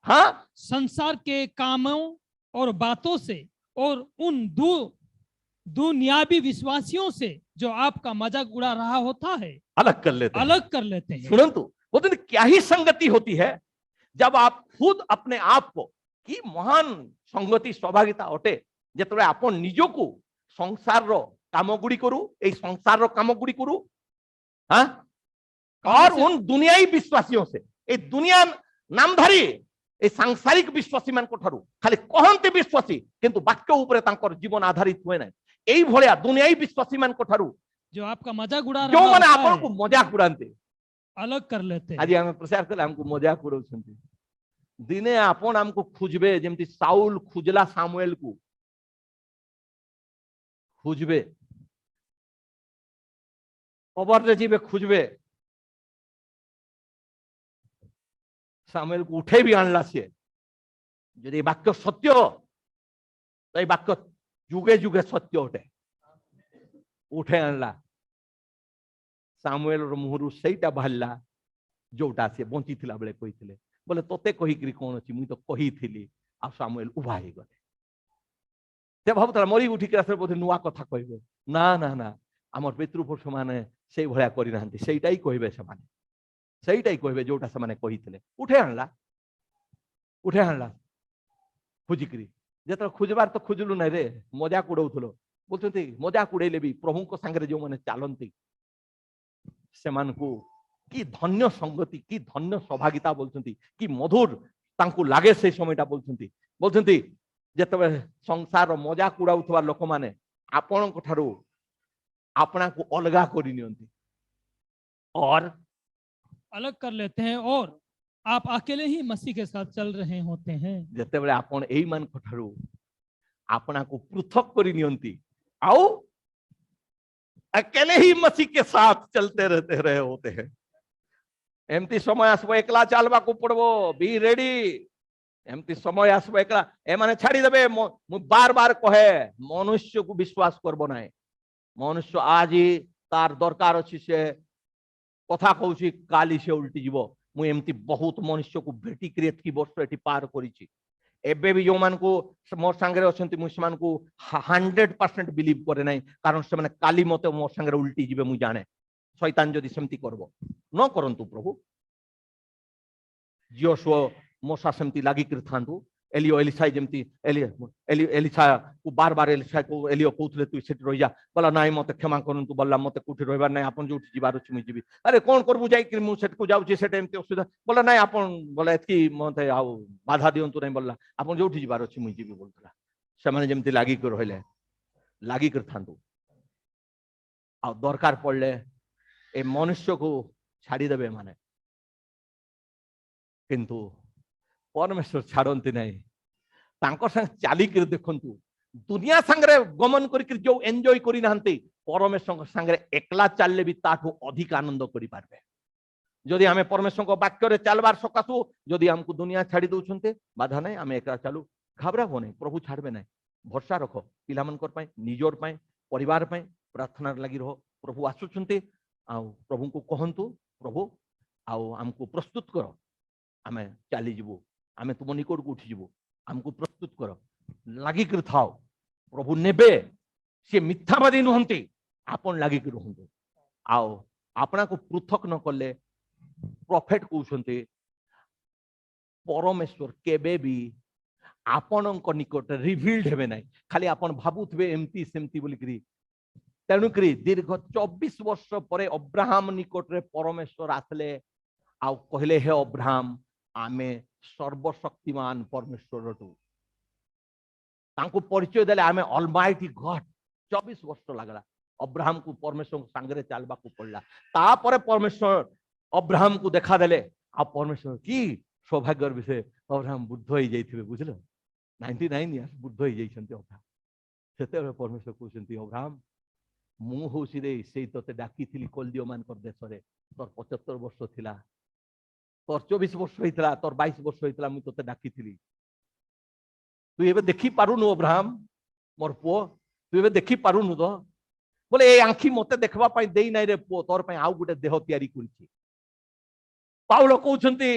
हाँ संसार के कामों और बातों से और उन दुनियावी विश्वासियों से जो आपका मजाक उड़ा रहा होता है अलग कर लेते हैं। अलग कर लेते हैं। सुनंतु बोलते हैं, क्या ही संगति होती है जब आप खुद अपने आप को कि महान संगति सहभागिता अटे जेतबे आपण निजको संसार रो काम गुड़ी करू ए संसार रो काम गुड़ी करू हाँ और उन दुनियाई विश्वासियों से ए दुनिया नामधारी ए सांसारिक विश्वासी मान को ठारू खाली कहंते विश्वासी किंतु वाक्य ऊपर तांकर जीवन आधारित हुए ना एई भलिया दुनियाई विश्वासी मान को ठारू जो आपका मजाक उड़ा जो रहा माने होता आपण को है मजाक उड़ाते अलग कर लेते हैं। आज आम प्रचार कले हमको मजाक उड़ाउछंती दिने आपण हमको खुजबे जेमती साउल खुजला सामुएल को खुजबे कबर रे जीवे खुजबे सामुएल को उठे भी आणला से यदि वाक्य सत्य तो ये वाक्य जुगे जुगे सत्य उठे उठे आणला सामुएल रो मुहरु सेटा बाहरला जोटा से बंची थिला बेले कहिथिले बोले तोते कही करी कोन अछि मुई तो कही थिली आ सामुएल उभा हे गले ते भाबतला मरी उठी के आसर बोधे नुआ कथा कहबे ना ना ना हमर पितृपुरुष माने सेई भलिया करि नाहंती सेइटाई कहबे से माने सेइटाई कहबे जोटा से माने कहिथिले उठे आणला खुजिकरी जेतरा खुजबार तो खुजलु नै रे मजाक उड़ौथलो बोलथि मजाक उड़ैले भी प्रभु को संगे जो माने चालंती सेमान को कि धन्य संगति कि धन्य सहभागिता बोलछंती कि मधुर तांकु लागे से समयटा बोलछंती जेतबे संसार मजाक उड़ाउथवा लोक माने आपण को ठारू अपना को अलगा करि नियंती और अलग कर लेते हैं और आप अकेले ही मसीह के साथ चल रहे होते हैं। जेतेबेले आपण एई मान को ठारू अपना को पृथक करि नियंती आउ अकेले ही मसीह के साथ चलते रहते रहे होते हैं एमती समय आसबो एकला चालबा को पड़बो बी रेडी एमती समय आसबो एकला ए माने छाड़ी देबे मु बार बार कहे मनुष्य को विश्वास करबो नाही मनुष्य आज ही तार दरकार अछि से कथा कहूची काली से उल्टी जीवो मु एमती बहुत मनुष्य को भेटी क्रिएट की वर्ष एटी पार करिछि एबे भी जो मान को मोर संगे अछंती मु समान को 100% बिलीव करे नाही कारण से माने काली मते मोर संगे उल्टी जीवे मु जाने शैतान जदि सेमती करबो न करंतु प्रभु जियोशुआ मोसा सेमती लागी कर थांतु एलियो एलिसा जेमती एलिसा को बार बार एलिसा को एलियो कहउथले तू सेट रहि जा बोला नाही मते क्षमा करंतु बोला मते कुठी रहबार नाही आपन जोठी जीवार अछि मु जीवी अरे कोन करबु जाई कि मु सेट को जाउची सेट एमती असुविधा बोला नाही आपन बोला एतकी मते आउ बाधा दियंतु नाही बोला आपन जोठी जीवार अछि मु जीवी बोलतला से माने जेमती लागी कर रहले लागी कर थांतु आ दरकार पड़ले ए मनुष्य को छाड़ी देबे माने किंतु परमेश्वर छाड़ती नहीं तांकर संग चाली कर देखंतु दुनिया संगे गमन कर जो एंजॉय करी नाहंती परमेश्वर संगे एकला चलले भी ताठू अधिक आनंद करि पारबे जदि हमें परमेश्वर को वाक्य रे चलबार सकासु जदि हमको दुनिया छाड़ी दउछन्ते बाधा नहीं हमें एकला चालू घबरा हो नहीं प्रभु छाड़बे नहीं भरोसा रखो पिला मनकर पय निजोर पय परिवार पय प्रार्थना लगी रहो प्रभु आसुछन्ते आ प्रभु को कहंतु प्रभु आउ हमको प्रस्तुत करो आमे चली जीवु आमे तुम निकट को उठी जीवु हमको प्रस्तुत करो लगी कर थाओ प्रभु नेबे से मिथ्यावादी नुहंती आपन लगी कर रहंतु आओ अपना को पृथक न करले प्रॉफिट कहउछन्ते परमेश्वर केबे भी आपनक निकट रिवील्ड हेबे नाही खाली आपन भाबुथबे एमती सेमती बोली करी तेणुकरी दीर्घ 24 वर्ष पर अब्राहम निकट रे परमेश्वर आसले आ कहले हे अब्राहम आमे सर्वशक्तिमान परमेश्वर तांको परिचय देले आमे ऑलमाइटी गॉड 24 वर्ष लागला अब्राहम को परमेश्वर संगे चलबा को पड़ला तापर परमेश्वर अब्राहम को देखा देले आ परमेश्वर की सौभाग्यर विषय अब्राहम बुद्ध हो जाइथिबे बुझलो 99 इयर्स बुद्ध हो जाइछन्ते अब्राहम सेते परमेश्वर कहउछन्ती अब्राहम मु होसी रे सेई तते डाकिथिली कलदियो मान कर देश रे तोर 75 वर्ष थिला तोर 24 वर्ष होइतला तोर 22 वर्ष होइतला मु तते डाकिथिली तू एबे देखि पारुनु अब्राहम मोर पो तू एबे देखि पारुनु तो बोले ए आंखी मते देखबा पई देई नै रे पो तोर पई आउ गुटे देह तयारी करिछि पाउलो कहउछन्ती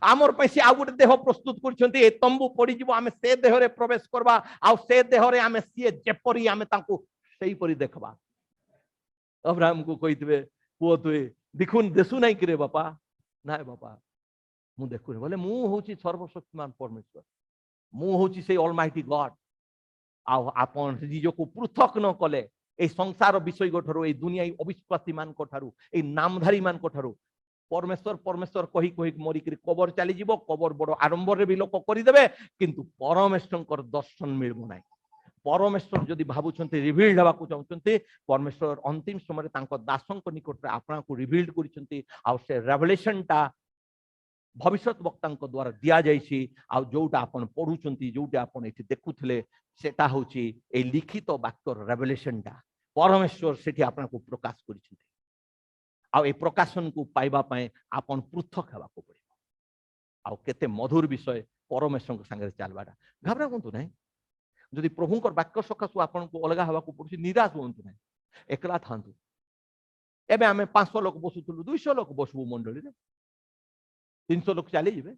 आमर पे से आउ गोटे देह प्रस्तुत करछन्ती ए तंबू पड़ी जिवो आमे से देह रे प्रवेश करबा आ से देह रे आमे सिए जेपरी आमे तांको सेही परी देखबा अब्राहम को कहितबे पुओ तुई देखुन देसु नाही कि रे बापा नाय बापा मु देखुनी बोले मु होची सर्वशक्तिमान परमेश्वर मु होची से ऑलमाइटी गॉड आ आपन निज को पृथक न कले ए संसार विषय गोठरो ए दुनिया अविश्वासी मान कोठारु ए नामधारी मान कोठारु परमेश्वर परमेश्वर कही कही मरी करी कबर चली जीवो कबर बड़ आरंभ रे भी लोक करि देबे किंतु परमेश्वर दर्शन मिलबो नाही परमेश्वर जदि भाबुछन्ते रिवील्ड हवा को चाहछन्ते परमेश्वर अंतिम समय तांको दासंक निकट रे आपना को रिवील्ड करिसन्ते आ से रेवलेशनटा भविष्यत वक्तांक द्वारा दिया जाइछि आ जोटा आपण पढुछन्ती जोटा आपण एठी देखुथले सेटा होछि ए लिखित वाक्यर रेवलेशनटा परमेश्वर सेठी आपना को प्रकाश करिसन्ते आ ए प्रकाशन को पाइबा पय आपण पृथक हेबा को पड़िबो आ केते मधुर विषय परमेश्वर संगे चलबाटा घबरा कोंतु नै जदि प्रभुंकर वाक्य सकाशु आपण को अलगा हेबा को पड़छि निराश होंतु नै एकला थांतु एबे आमे 500 लोक बसुथुलु 200 लोक बसबु मंडली रे 300 लोक चली जिवे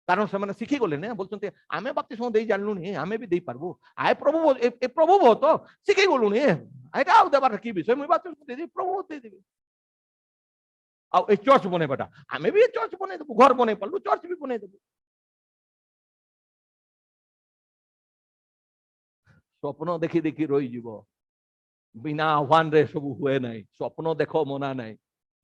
कारण से माने सिखी गले ने बोलचंते आमे बपतिस्मा देई जानलु नी आमे भी देई पारबो आय प्रभु ए प्रभु हो तो सिखी गलु नी एटा आउ देबार की विषय मुई बपतिस्मा देई प्रभु दे देबे आ ए चर्च बने बेटा आमे भी चर्च बने देबो घर बने पल्लु चर्च भी बने देबो स्वप्न देखि देखि रोई जीवो बिना आह्वान रे सब हुए नहीं स्वप्न देखो मना नहीं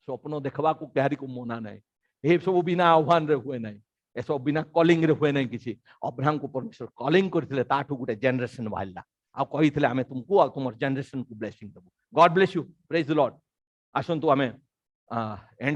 स्वप्न देखबा को क्यारी को मना नहीं ए सब बिना आह्वान रे हुए नहीं ए सब बिना कॉलिंग रे हुए नहीं किसी अब्राहम को परमेश्वर कॉलिंग करथिले ताठु गुटे जनरेशन बाहला आ कहिथिले आमे तुमको आ तुमर जनरेशन को ब्लेसिंग देबो God bless you praise the Lord आसंतु आमे एंड